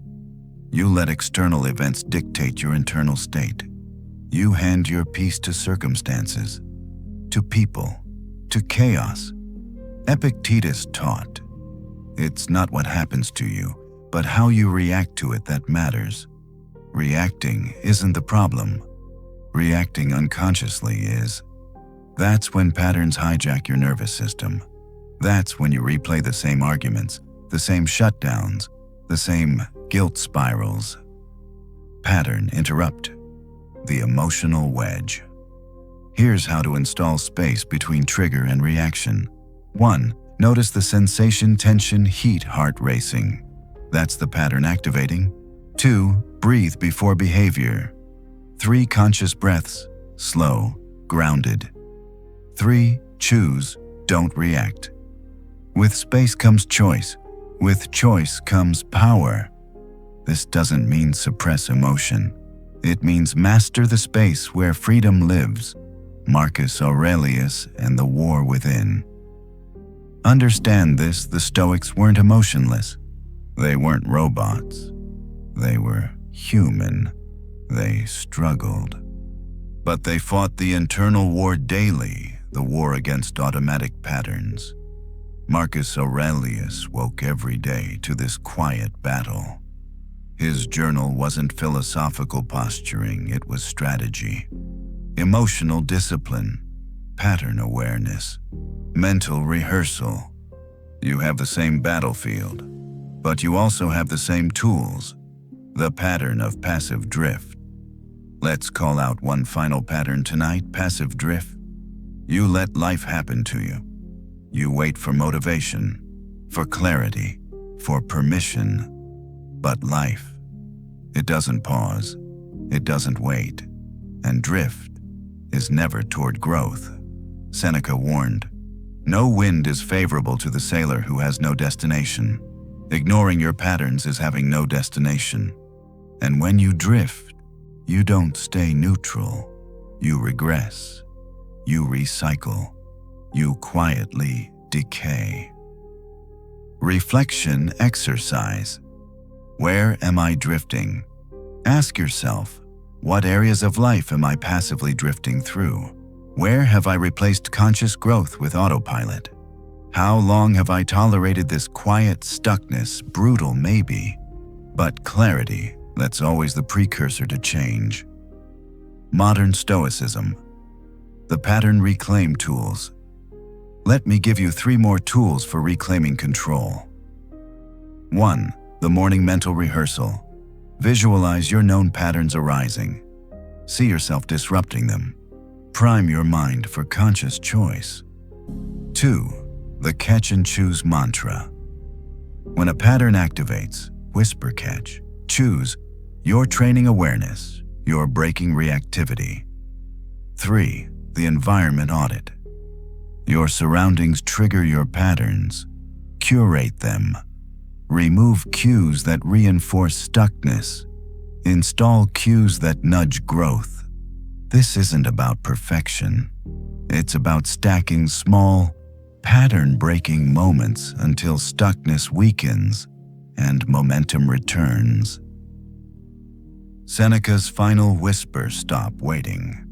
You let external events dictate your internal state. You hand your peace to circumstances, to people, to chaos. Epictetus taught, it's not what happens to you, but how you react to it that matters. Reacting isn't the problem. Reacting unconsciously is. That's when patterns hijack your nervous system. That's when you replay the same arguments, the same shutdowns, the same guilt spirals. Pattern interrupt. The emotional wedge. Here's how to install space between trigger and reaction. 1. Notice the sensation, tension, heat, heart racing. That's the pattern activating. 2. Breathe before behavior. 3. Conscious breaths, slow, grounded. 3. Choose, don't react. With space comes choice. With choice comes power. This doesn't mean suppress emotion. It means master the space where freedom lives. Marcus Aurelius and the War Within. Understand this, the Stoics weren't emotionless. They weren't robots. They were human. They struggled. But they fought the internal war daily, the war against automatic patterns. Marcus Aurelius woke every day to this quiet battle. His journal wasn't philosophical posturing, it was strategy, emotional discipline, pattern awareness, mental rehearsal. You have the same battlefield, but you also have the same tools, the pattern of passive drift. Let's call out one final pattern tonight, passive drift. You let life happen to you. You wait for motivation, for clarity, for permission. But life, it doesn't pause, it doesn't wait, and drift is never toward growth. Seneca warned, "No wind is favorable to the sailor who has no destination. Ignoring your patterns is having no destination. And when you drift, you don't stay neutral. You regress. You recycle. You quietly decay." Reflection exercise. Where am I drifting? Ask yourself, what areas of life am I passively drifting through? Where have I replaced conscious growth with autopilot? How long have I tolerated this quiet stuckness, brutal maybe, but clarity that's always the precursor to change? Modern Stoicism. The pattern reclaim tools. Let me give you 3 more tools for reclaiming control. 1. The morning mental rehearsal. Visualize your known patterns arising. See yourself disrupting them. Prime your mind for conscious choice. 2. The catch and choose mantra. When a pattern activates, whisper catch. Choose. You're training awareness. You're breaking reactivity. 3. The environment audit. Your surroundings trigger your patterns. Curate them. Remove cues that reinforce stuckness. Install cues that nudge growth. This isn't about perfection. It's about stacking small, pattern-breaking moments until stuckness weakens and momentum returns. Seneca's final whisper, stop waiting.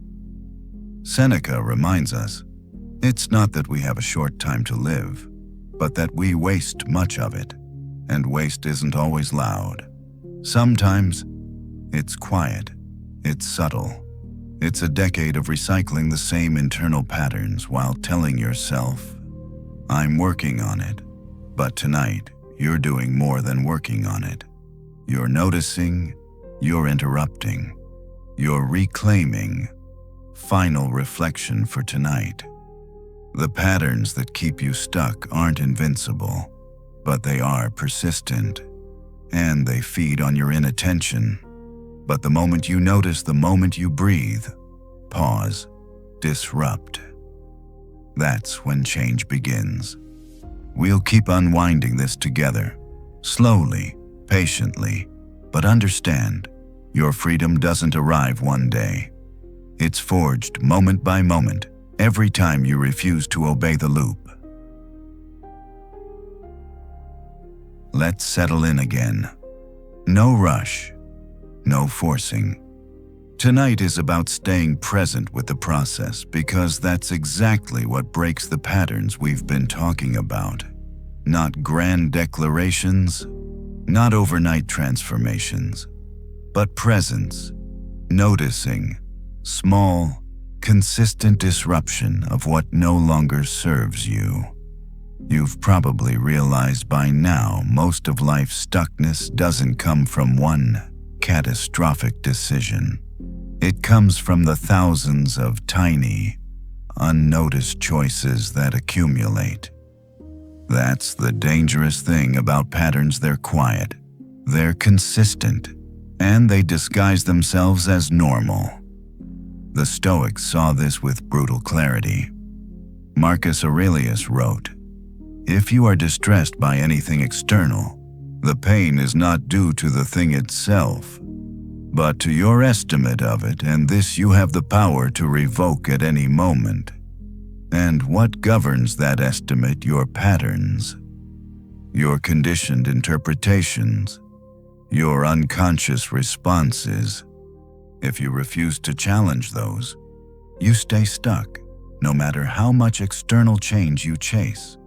Seneca reminds us, it's not that we have a short time to live, but that we waste much of it. And waste isn't always loud. Sometimes it's quiet, it's subtle. It's a decade of recycling the same internal patterns while telling yourself, I'm working on it. But tonight, you're doing more than working on it. You're noticing, you're interrupting, you're reclaiming. Final reflection for tonight. The patterns that keep you stuck aren't invincible, but they are persistent, and they feed on your inattention. But the moment you notice, the moment you breathe, pause, disrupt, that's when change begins. We'll keep unwinding this together, slowly, patiently, but understand, your freedom doesn't arrive one day. It's forged moment by moment, every time you refuse to obey the loop. Let's settle in again. No rush, no forcing. Tonight is about staying present with the process because that's exactly what breaks the patterns we've been talking about. Not grand declarations, not overnight transformations, but presence, noticing, small, consistent disruption of what no longer serves you. You've probably realized by now most of life's stuckness doesn't come from one catastrophic decision. It comes from the thousands of tiny, unnoticed choices that accumulate. That's the dangerous thing about patterns. They're quiet, they're consistent, and they disguise themselves as normal. The Stoics saw this with brutal clarity. Marcus Aurelius wrote, "If you are distressed by anything external, the pain is not due to the thing itself, but to your estimate of it, and this you have the power to revoke at any moment." And what governs that estimate? Your patterns, your conditioned interpretations, your unconscious responses. If you refuse to challenge those, you stay stuck, no matter how much external change you chase.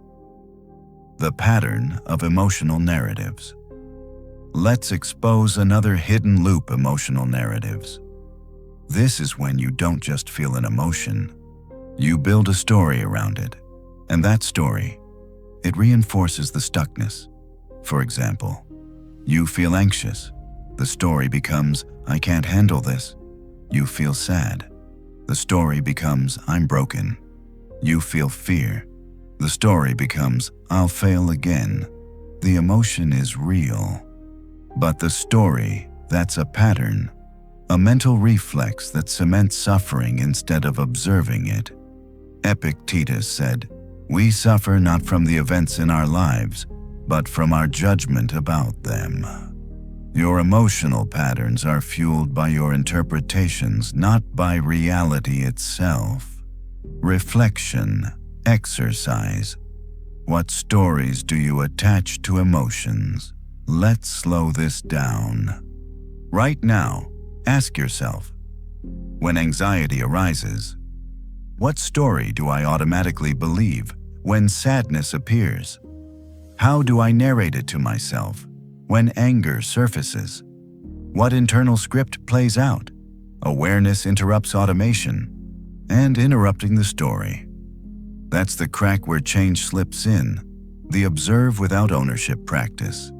The pattern of emotional narratives. Let's expose another hidden loop: emotional narratives. This is when you don't just feel an emotion, you build a story around it. And that story, it reinforces the stuckness. For example, you feel anxious. The story becomes, I can't handle this. You feel sad. The story becomes, I'm broken. You feel fear. The story becomes, I'll fail again. The emotion is real. But the story, that's a pattern, a mental reflex that cements suffering instead of observing it. Epictetus said, "We suffer not from the events in our lives, but from our judgment about them." Your emotional patterns are fueled by your interpretations, not by reality itself. Reflection, exercise. What stories do you attach to emotions? Let's slow this down. Right now, ask yourself, when anxiety arises, what story do I automatically believe when sadness appears? How do I narrate it to myself when anger surfaces? What internal script plays out? Awareness interrupts automation, and interrupting the story. That's the crack where change slips in, the observe without ownership practice.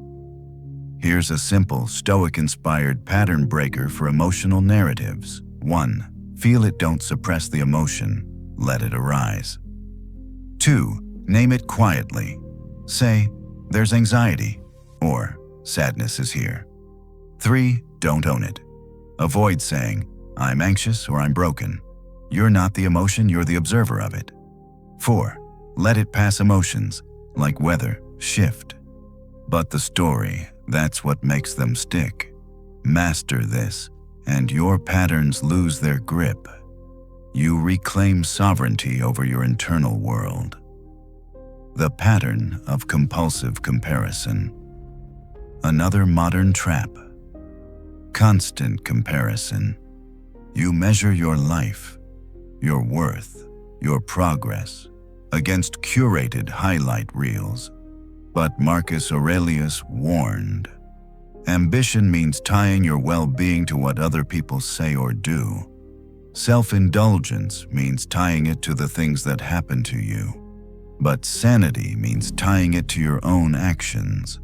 Here's a simple, Stoic-inspired pattern breaker for emotional narratives. 1. Feel it, don't suppress the emotion. Let it arise. 2. Name it quietly. Say, there's anxiety, or sadness is here. 3. Don't own it. Avoid saying, I'm anxious or I'm broken. You're not the emotion, you're the observer of it. 4. Let it pass. Emotions, like weather, shift. But the story, that's what makes them stick. Master this, and your patterns lose their grip. You reclaim sovereignty over your internal world. The pattern of compulsive comparison. Another modern trap. Constant comparison. You measure your life, your worth, your progress against curated highlight reels. But Marcus Aurelius warned, ambition means tying your well-being to what other people say or do. Self-indulgence means tying it to the things that happen to you. But sanity means tying it to your own actions.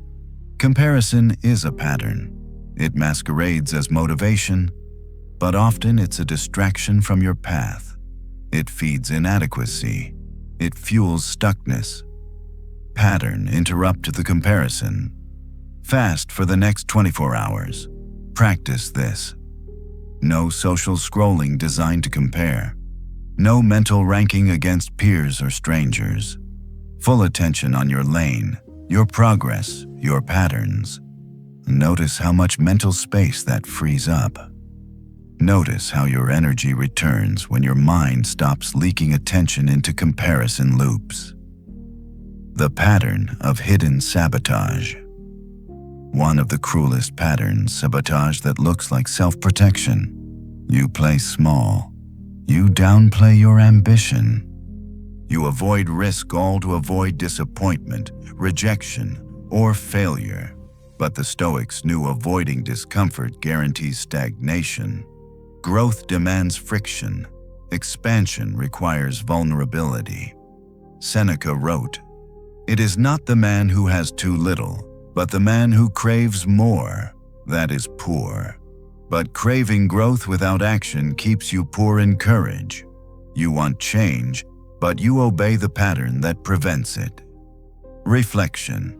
Comparison is a pattern. It masquerades as motivation, but often it's a distraction from your path. It feeds inadequacy. It fuels stuckness. Pattern, interrupt the comparison. Fast for the next 24 hours. Practice this. No social scrolling designed to compare. No mental ranking against peers or strangers. Full attention on your lane, your progress, your patterns. Notice how much mental space that frees up. Notice how your energy returns when your mind stops leaking attention into comparison loops. The pattern of hidden sabotage. One of the cruelest patterns, sabotage that looks like self-protection. You play small. You downplay your ambition. You avoid risk, all to avoid disappointment, rejection, or failure. But the Stoics knew avoiding discomfort guarantees stagnation. Growth demands friction. Expansion requires vulnerability. Seneca wrote, "It is not the man who has too little, but the man who craves more, that is poor." But craving growth without action keeps you poor in courage. You want change, but you obey the pattern that prevents it. Reflection.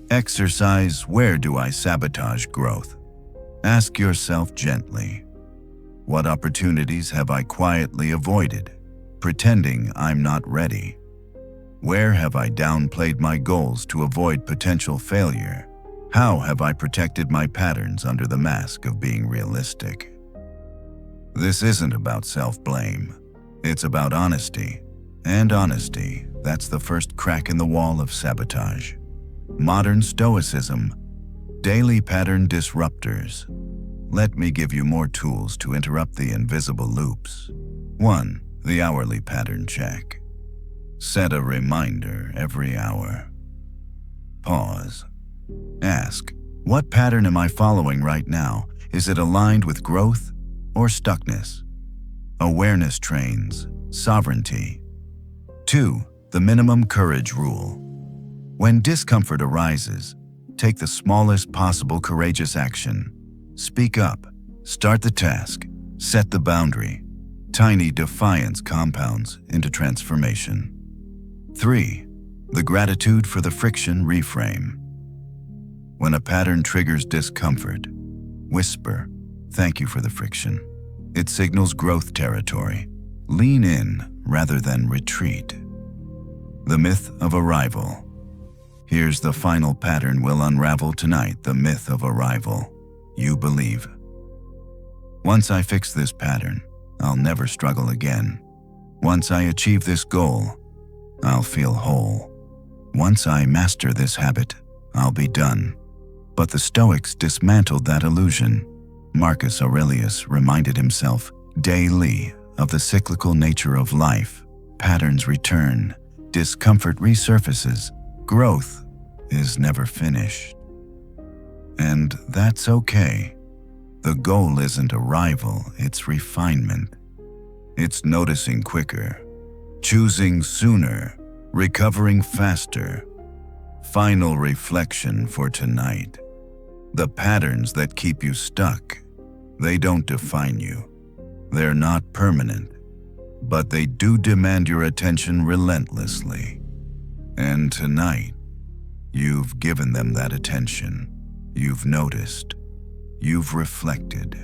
Exercise, where do I sabotage growth? Ask yourself gently, what opportunities have I quietly avoided, pretending I'm not ready? Where have I downplayed my goals to avoid potential failure? How have I protected my patterns under the mask of being realistic? This isn't about self-blame. It's about honesty. And honesty, that's the first crack in the wall of sabotage. Modern Stoicism, daily pattern disruptors. Let me give you more tools to interrupt the invisible loops. 1. The hourly pattern check. Set a reminder every hour. Pause. Ask, what pattern am I following right now? Is it aligned with growth or stuckness? Awareness trains sovereignty. 2. The minimum courage rule. When discomfort arises, take the smallest possible courageous action. Speak up, start the task, set the boundary. Tiny defiance compounds into transformation. 3. The gratitude for the friction reframe. When a pattern triggers discomfort, whisper, "Thank you for the friction." It signals growth territory. Lean in rather than retreat. The myth of arrival. Here's the final pattern we'll unravel tonight, the myth of arrival. You believe, once I fix this pattern, I'll never struggle again. Once I achieve this goal, I'll feel whole. Once I master this habit, I'll be done. But the Stoics dismantled that illusion. Marcus Aurelius reminded himself daily of the cyclical nature of life. Patterns return, discomfort resurfaces, growth is never finished. And that's okay. The goal isn't arrival, it's refinement. It's noticing quicker, choosing sooner, recovering faster. Final reflection for tonight. The patterns that keep you stuck, they don't define you. They're not permanent, but they do demand your attention relentlessly. And tonight, you've given them that attention. You've noticed. You've reflected.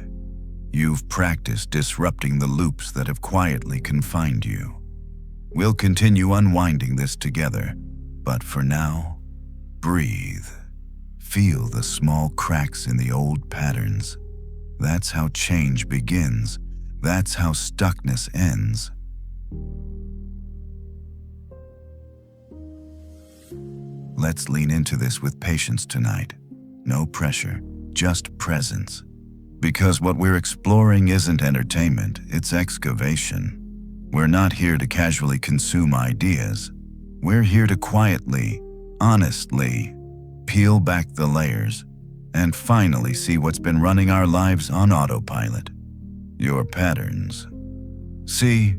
You've practiced disrupting the loops that have quietly confined you. We'll continue unwinding this together, but for now, breathe. Feel the small cracks in the old patterns. That's how change begins. That's how stuckness ends. Let's lean into this with patience tonight. No pressure, just presence. Because what we're exploring isn't entertainment, it's excavation. We're not here to casually consume ideas. We're here to quietly, honestly, peel back the layers and finally see what's been running our lives on autopilot. Your patterns. See,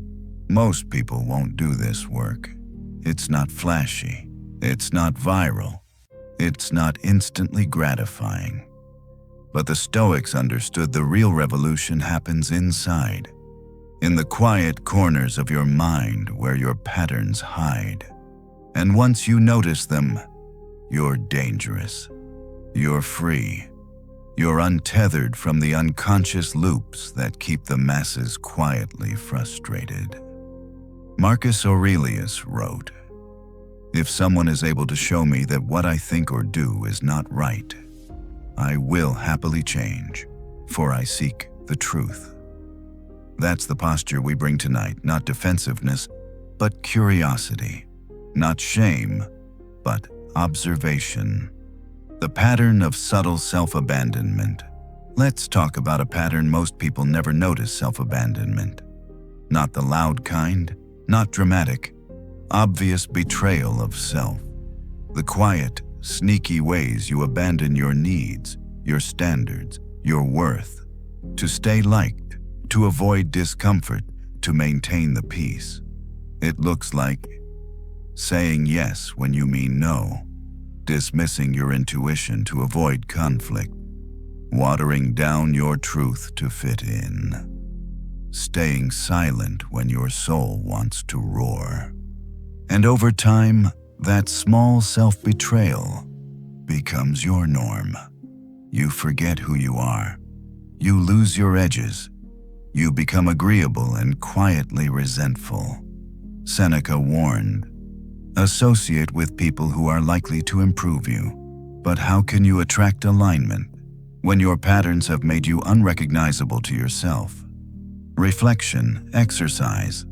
most people won't do this work. It's not flashy. It's not viral. It's not instantly gratifying. But the Stoics understood the real revolution happens inside, in the quiet corners of your mind where your patterns hide. And once you notice them, you're dangerous. You're free. You're untethered from the unconscious loops that keep the masses quietly frustrated. Marcus Aurelius wrote, "If someone is able to show me that what I think or do is not right, I will happily change, for I seek the truth." That's the posture we bring tonight, not defensiveness, but curiosity. Not shame, but observation. The pattern of subtle self-abandonment. Let's talk about a pattern most people never notice: self-abandonment. Not the loud kind, not dramatic, obvious betrayal of self. The quiet, sneaky ways you abandon your needs, your standards, your worth, to stay liked, to avoid discomfort, to maintain the peace. It looks like saying yes when you mean no, dismissing your intuition to avoid conflict, watering down your truth to fit in, staying silent when your soul wants to roar. And over time, that small self-betrayal becomes your norm. You forget who you are. You lose your edges. You become agreeable and quietly resentful. Seneca warned, "Associate with people who are likely to improve you." But how can you attract alignment when your patterns have made you unrecognizable to yourself? Reflection, exercise.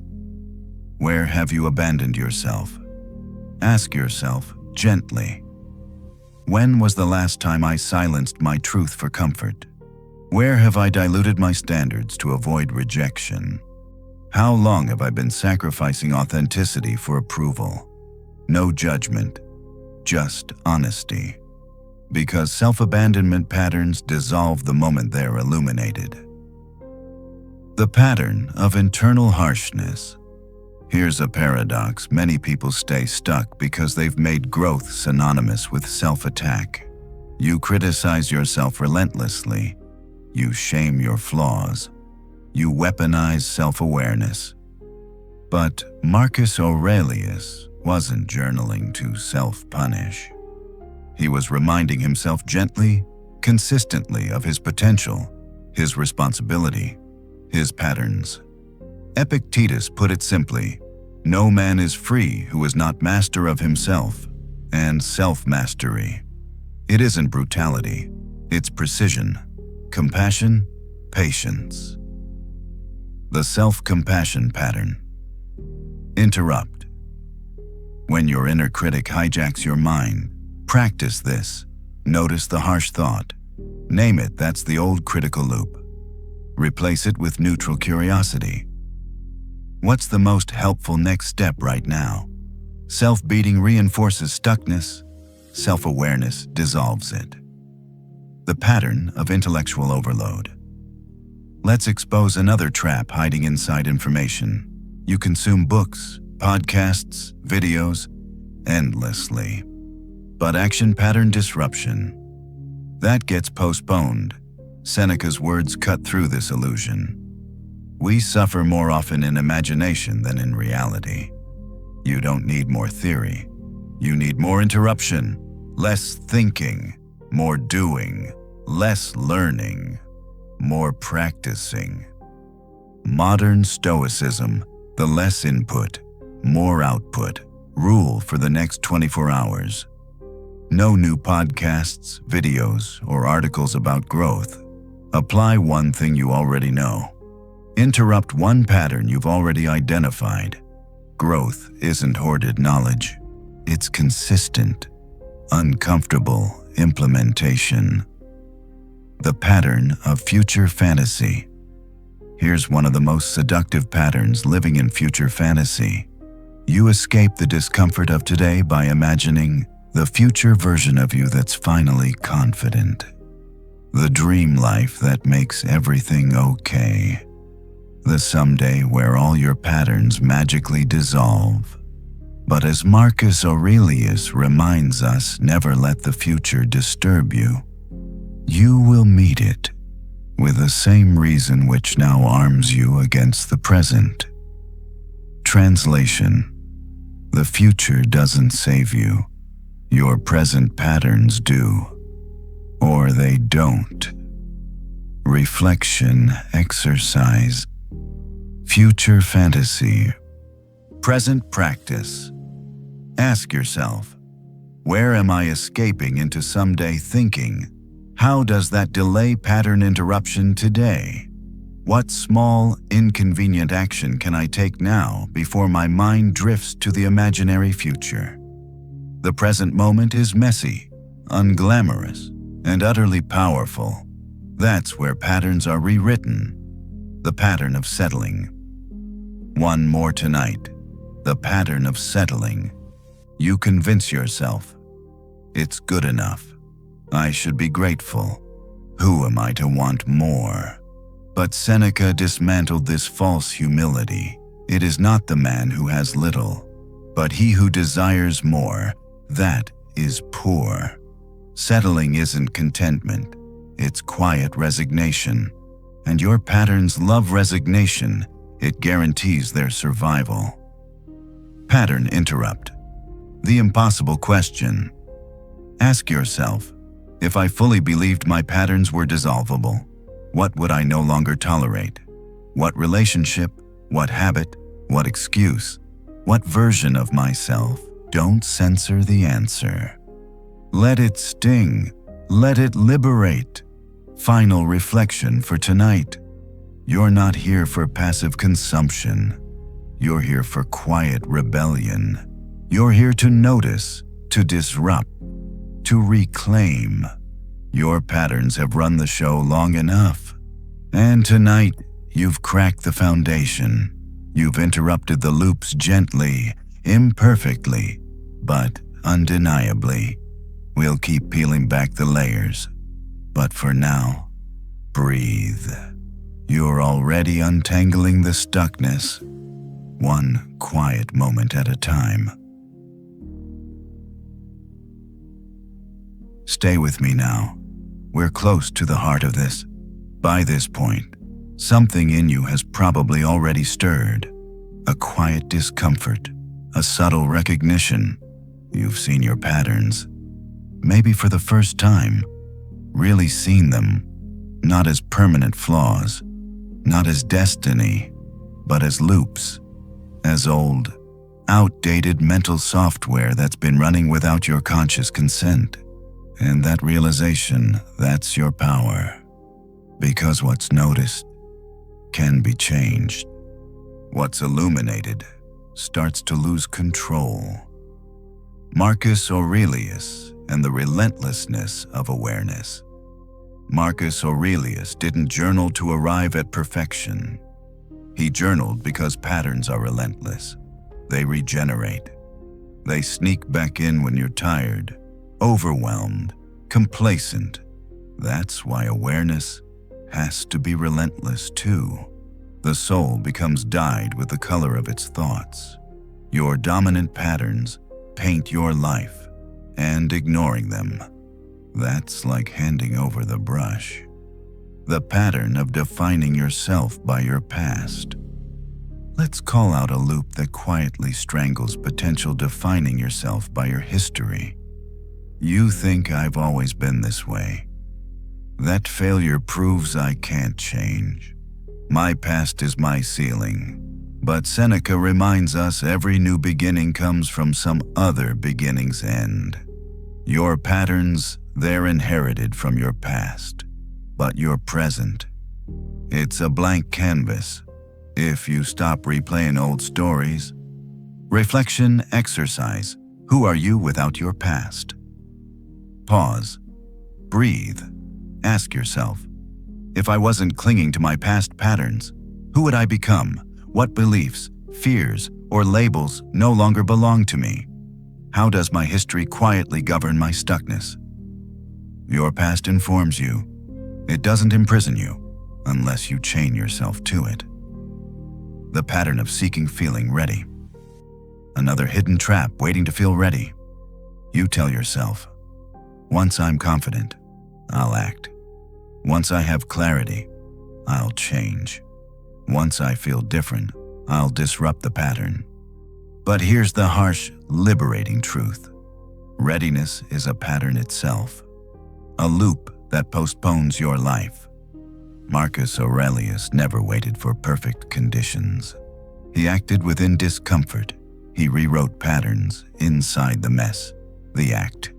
Where have you abandoned yourself? Ask yourself gently. When was the last time I silenced my truth for comfort? Where have I diluted my standards to avoid rejection? How long have I been sacrificing authenticity for approval? No judgment, just honesty. Because self-abandonment patterns dissolve the moment they're illuminated. The pattern of internal harshness. Here's a paradox. Many people stay stuck because they've made growth synonymous with self-attack. You criticize yourself relentlessly. You shame your flaws. You weaponize self-awareness. But Marcus Aurelius wasn't journaling to self-punish. He was reminding himself gently, consistently of his potential, his responsibility, his patterns. Epictetus put it simply, "No man is free who is not master of himself," and self-mastery. It isn't brutality, it's precision, compassion, patience. The self-compassion pattern. Interrupt. When your inner critic hijacks your mind, practice this. Notice the harsh thought. Name it, that's the old critical loop. Replace it with neutral curiosity. What's the most helpful next step right now? Self-beating reinforces stuckness. Self-awareness dissolves it. The pattern of intellectual overload. Let's expose another trap hiding inside information. You consume books, podcasts, videos, endlessly. But action pattern disruption. That gets postponed. Seneca's words cut through this illusion. We suffer more often in imagination than in reality. You don't need more theory. You need more interruption, less thinking, more doing, less learning, more practicing. Modern Stoicism, the less input, more output, rule for the next 24 hours. No new podcasts, videos, or articles about growth. Apply one thing you already know. Interrupt one pattern you've already identified. Growth isn't hoarded knowledge. It's consistent, uncomfortable implementation. The pattern of future fantasy. Here's one of the most seductive patterns living in future fantasy. You escape the discomfort of today by imagining the future version of you that's finally confident. The dream life that makes everything okay. The someday where all your patterns magically dissolve. But as Marcus Aurelius reminds us, never let the future disturb you. You will meet it with the same reason which now arms you against the present. Translation. The future doesn't save you. Your present patterns do. Or they don't. Reflection exercise. Future fantasy. Present practice. Ask yourself, where am I escaping into someday thinking? How does that delay pattern interruption today? What small, inconvenient action can I take now before my mind drifts to the imaginary future? The present moment is messy, unglamorous, and utterly powerful. That's where patterns are rewritten. The pattern of settling. One more tonight. The pattern of settling. You convince yourself, it's good enough. I should be grateful. Who am I to want more? But Seneca dismantled this false humility. It is not the man who has little, but he who desires more. That is poor. Settling isn't contentment. It's quiet resignation. And your patterns love resignation. It guarantees their survival. Pattern interrupt. The impossible question. Ask yourself, if I fully believed my patterns were dissolvable, what would I no longer tolerate? What relationship, what habit, what excuse, what version of myself? Don't censor the answer. Let it sting. Let it liberate. Final reflection for tonight. You're not here for passive consumption. You're here for quiet rebellion. You're here to notice, to disrupt, to reclaim. Your patterns have run the show long enough. And tonight, you've cracked the foundation. You've interrupted the loops gently, imperfectly, but undeniably. We'll keep peeling back the layers. But for now, breathe. You're already untangling the stuckness, one quiet moment at a time. Stay with me now. We're close to the heart of this. By this point, something in you has probably already stirred. A quiet discomfort, a subtle recognition. You've seen your patterns. Maybe for the first time, really seen them, not as permanent flaws, not as destiny, but as loops, as old, outdated mental software that's been running without your conscious consent. And that realization, that's your power. Because what's noticed can be changed. What's illuminated starts to lose control. Marcus Aurelius and the relentlessness of awareness. Marcus Aurelius didn't journal to arrive at perfection. He journaled because patterns are relentless. They regenerate. They sneak back in when you're tired, overwhelmed, complacent. That's why awareness has to be relentless too. The soul becomes dyed with the color of its thoughts. Your dominant patterns paint your life, and ignoring them, that's like handing over the brush. The pattern of defining yourself by your past. Let's call out a loop that quietly strangles potential defining yourself by your history. You think I've always been this way. That failure proves I can't change. My past is my ceiling. But Seneca reminds us every new beginning comes from some other beginning's end. Your patterns, they're inherited from your past. But your present, it's a blank canvas. If you stop replaying old stories. Reflection exercise. Who are you without your past? Pause. Breathe. Ask yourself, if I wasn't clinging to my past patterns, who would I become? What beliefs, fears, or labels no longer belong to me? How does my history quietly govern my stuckness? Your past informs you. It doesn't imprison you, unless you chain yourself to it. The pattern of seeking feeling ready. Another hidden trap waiting to feel ready. You tell yourself, once I'm confident, I'll act. Once I have clarity, I'll change. Once I feel different, I'll disrupt the pattern. But here's the harsh, liberating truth. Readiness is a pattern itself. A loop that postpones your life. Marcus Aurelius never waited for perfect conditions. He acted within discomfort. He rewrote patterns inside the mess, the act.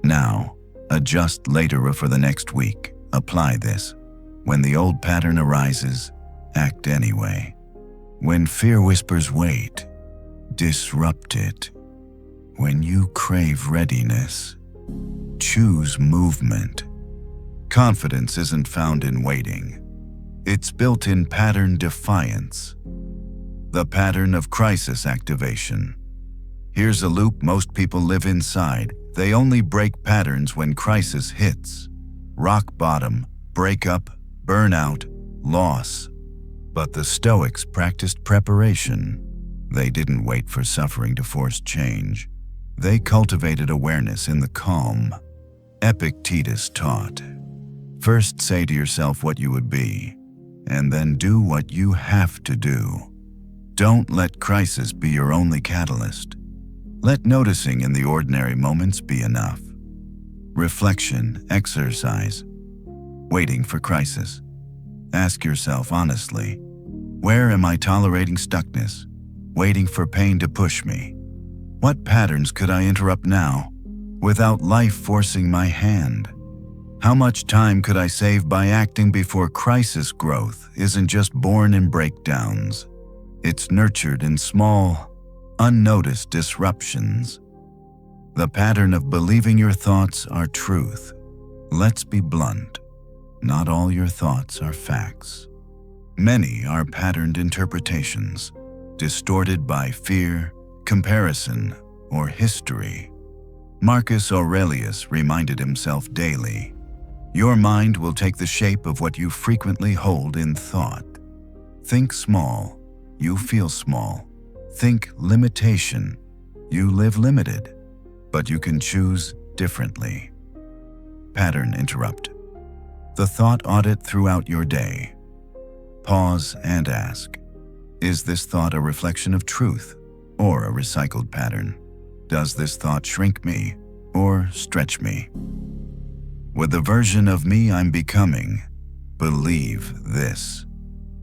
Now, adjust later or for the next week. Apply this. When the old pattern arises, act anyway. When fear whispers wait, disrupt it. When you crave readiness, choose movement. Confidence isn't found in waiting. It's built in pattern defiance. The pattern of crisis activation. Here's a loop most people live inside. They only break patterns when crisis hits. Rock bottom, breakup, burnout, loss. But the Stoics practiced preparation. They didn't wait for suffering to force change. They cultivated awareness in the calm. Epictetus taught, first say to yourself what you would be, and then do what you have to do. Don't let crisis be your only catalyst. Let noticing in the ordinary moments be enough. Reflection, exercise. Waiting for crisis. Ask yourself honestly, where am I tolerating stuckness? Waiting for pain to push me? What patterns could I interrupt now, without life forcing my hand? How much time could I save by acting before crisis growth isn't just born in breakdowns? It's nurtured in small, unnoticed disruptions. The pattern of believing your thoughts are truth. Let's be blunt. Not all your thoughts are facts. Many are patterned interpretations, distorted by fear, comparison, or history. Marcus Aurelius reminded himself daily, "Your mind will take the shape of what you frequently hold in thought." Think small, you feel small. Think limitation, you live limited, but you can choose differently. Pattern interrupt. The thought audit throughout your day. Pause and ask, is this thought a reflection of truth or a recycled pattern? Does this thought shrink me or stretch me? With the version of me I'm becoming, believe this.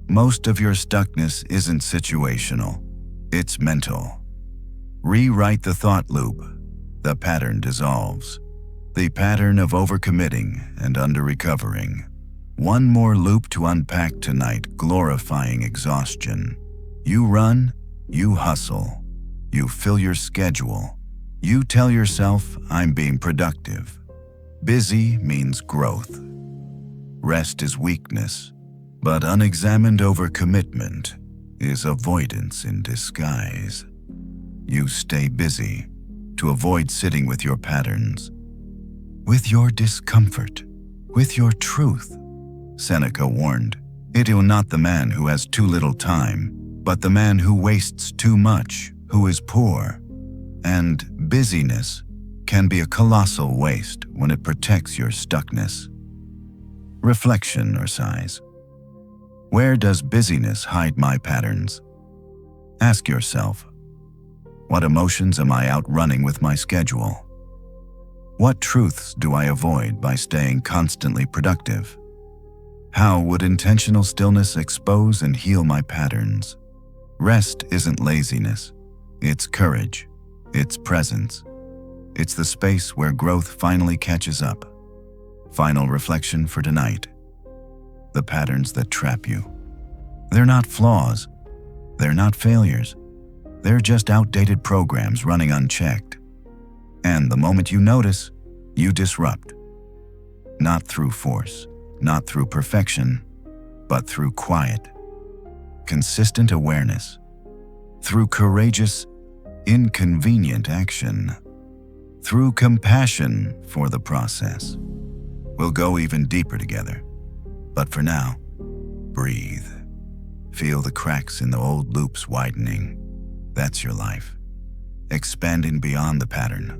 Most of your stuckness isn't situational, it's mental. Rewrite the thought loop. The pattern dissolves. The pattern of overcommitting and under-recovering. One more loop to unpack tonight, glorifying exhaustion. You run, you hustle, you fill your schedule. You tell yourself, I'm being productive. Busy means growth. Rest is weakness, but unexamined overcommitment is avoidance in disguise. You stay busy to avoid sitting with your patterns, with your discomfort, with your truth. Seneca warned, "It is not the man who has too little time, but the man who wastes too much, who is poor." And busyness can be a colossal waste when it protects your stuckness. Reflection or size. Where does busyness hide my patterns? Ask yourself, what emotions am I outrunning with my schedule? What truths do I avoid by staying constantly productive? How would intentional stillness expose and heal my patterns? Rest isn't laziness, it's courage, it's presence. It's the space where growth finally catches up. Final reflection for tonight. The patterns that trap you. They're not flaws, they're not failures. They're just outdated programs running unchecked. And the moment you notice, you disrupt. Not through force, not through perfection, but through quiet, consistent awareness. Through courageous, inconvenient action. Through compassion for the process. We'll go even deeper together. But for now, breathe. Feel the cracks in the old loops widening. That's your life, expanding beyond the pattern.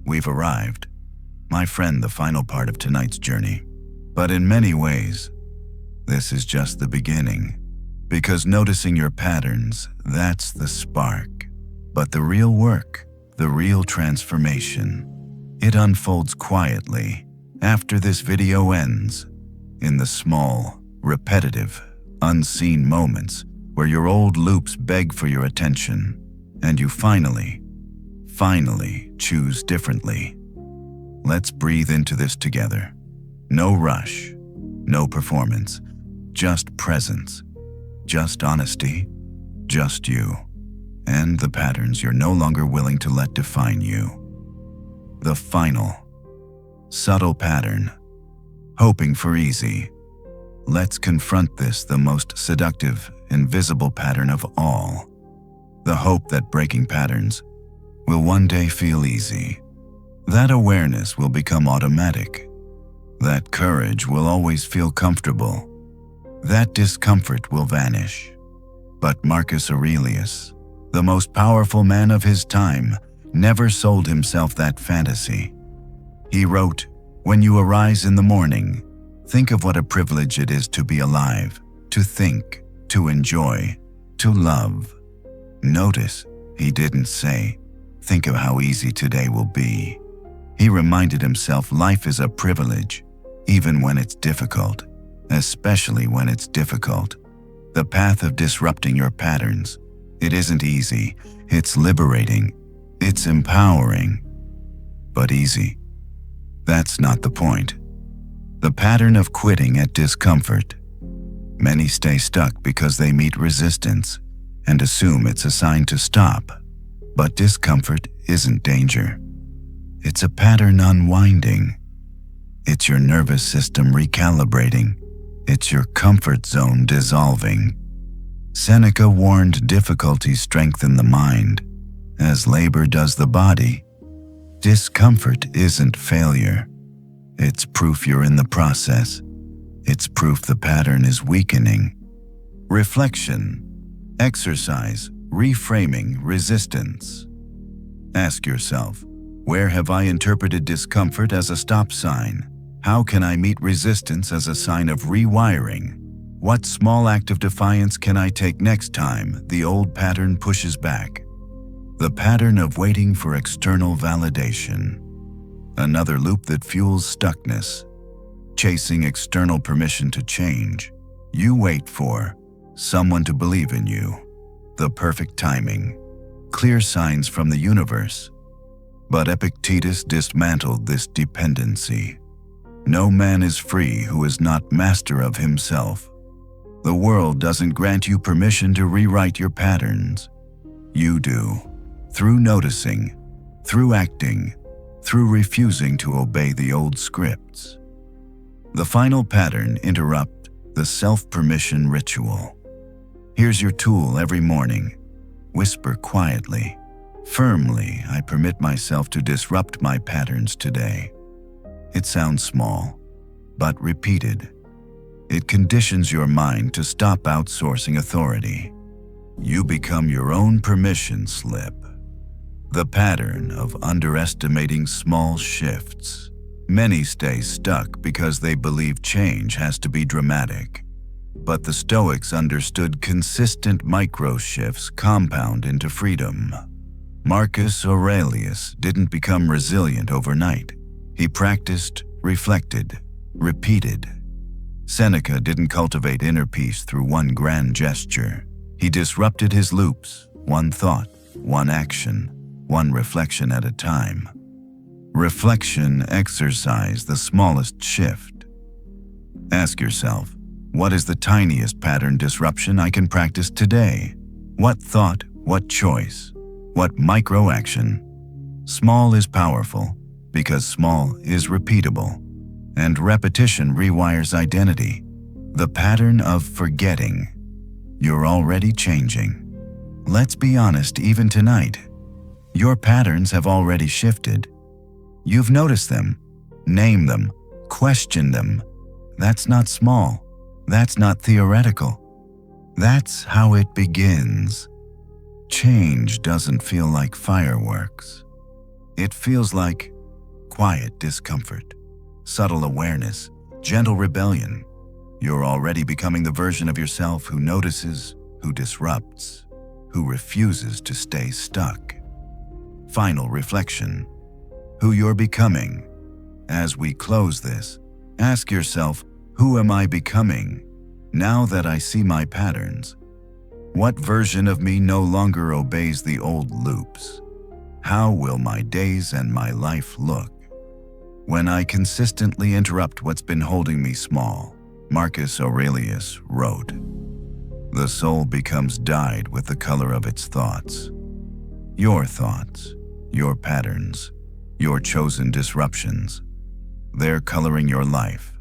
We've arrived, my friend, the final part of tonight's journey. But in many ways, this is just the beginning. Because noticing your patterns, that's the spark. But the real work, the real transformation, it unfolds quietly after this video ends, in the small, repetitive, unseen moments where your old loops beg for your attention, and you finally choose differently. Let's breathe into this together. No rush, no performance, just presence, just honesty, just you, and the patterns you're no longer willing to let define you. The final, subtle pattern, hoping for easy. Let's confront this, the most seductive, invisible pattern of all. The hope that breaking patterns will one day feel easy. That awareness will become automatic. That courage will always feel comfortable. That discomfort will vanish. But Marcus Aurelius, the most powerful man of his time, never sold himself that fantasy. He wrote, "When you arise in the morning, think of what a privilege it is to be alive, to think, to enjoy, to love." Notice, he didn't say, "Think of how easy today will be." He reminded himself life is a privilege, even when it's difficult, especially when it's difficult. The path of disrupting your patterns, it isn't easy, it's liberating, it's empowering. But easy, that's not the point. The pattern of quitting at discomfort. Many stay stuck because they meet resistance and assume it's a sign to stop. But discomfort isn't danger. It's a pattern unwinding. It's your nervous system recalibrating. It's your comfort zone dissolving. Seneca warned difficulties strengthen the mind, as labor does the body. Discomfort isn't failure. It's proof you're in the process. It's proof the pattern is weakening. Reflection, exercise, reframing resistance. Ask yourself, where have I interpreted discomfort as a stop sign? How can I meet resistance as a sign of rewiring? What small act of defiance can I take next time the old pattern pushes back? The pattern of waiting for external validation. Another loop that fuels stuckness. Chasing external permission to change. You wait for someone to believe in you. The perfect timing. Clear signs from the universe. But Epictetus dismantled this dependency. No man is free who is not master of himself. The world doesn't grant you permission to rewrite your patterns. You do. Through noticing, through acting, through refusing to obey the old scripts. The final pattern interrupt the self-permission ritual. Here's your tool every morning. Whisper quietly, firmly, I permit myself to disrupt my patterns today. It sounds small, but repeated. It conditions your mind to stop outsourcing authority. You become your own permission slip. The pattern of underestimating small shifts. Many stay stuck because they believe change has to be dramatic. But the Stoics understood consistent micro-shifts compound into freedom. Marcus Aurelius didn't become resilient overnight. He practiced, reflected, repeated. Seneca didn't cultivate inner peace through one grand gesture. He disrupted his loops, one thought, one action, one reflection at a time. Reflection exercise the smallest shift. Ask yourself, what is the tiniest pattern disruption I can practice today? What thought, what choice, what micro-action? Small is powerful because small is repeatable, and repetition rewires identity. The pattern of forgetting. You're already changing. Let's be honest, even tonight. Your patterns have already shifted. You've noticed them, named them, questioned them. That's not small. That's not theoretical. That's how it begins. Change doesn't feel like fireworks. It feels like quiet discomfort, subtle awareness, gentle rebellion. You're already becoming the version of yourself who notices, who disrupts, who refuses to stay stuck. Final reflection. Who you're becoming. As we close this, ask yourself, who am I becoming? Now that I see my patterns, what version of me no longer obeys the old loops? How will my days and my life look when I consistently interrupt what's been holding me small? Marcus Aurelius wrote, "The soul becomes dyed with the color of its thoughts." Your thoughts, your patterns, your chosen disruptions, they're coloring your life.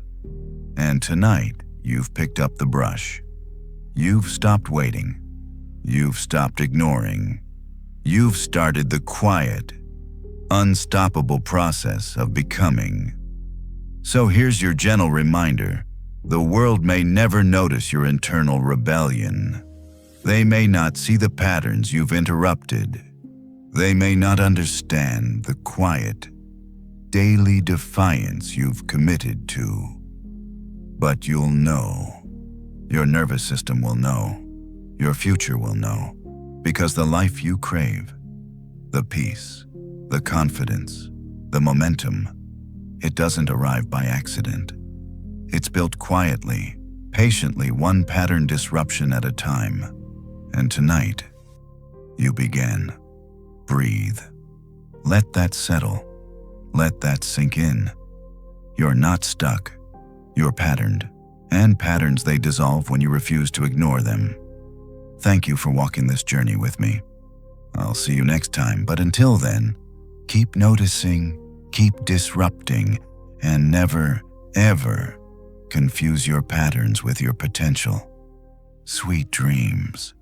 And tonight, you've picked up the brush. You've stopped waiting. You've stopped ignoring. You've started the quiet, unstoppable process of becoming. So here's your gentle reminder. The world may never notice your internal rebellion. They may not see the patterns you've interrupted. They may not understand the quiet, daily defiance you've committed to. But you'll know. Your nervous system will know. Your future will know. Because the life you crave, the peace, the confidence, the momentum, it doesn't arrive by accident. It's built quietly, patiently, one pattern disruption at a time. And tonight, you begin. Breathe. Let that settle. Let that sink in. You're not stuck. You're patterned, and patterns they dissolve when you refuse to ignore them. Thank you for walking this journey with me. I'll see you next time, but until then, keep noticing, keep disrupting, and never, ever confuse your patterns with your potential. Sweet dreams.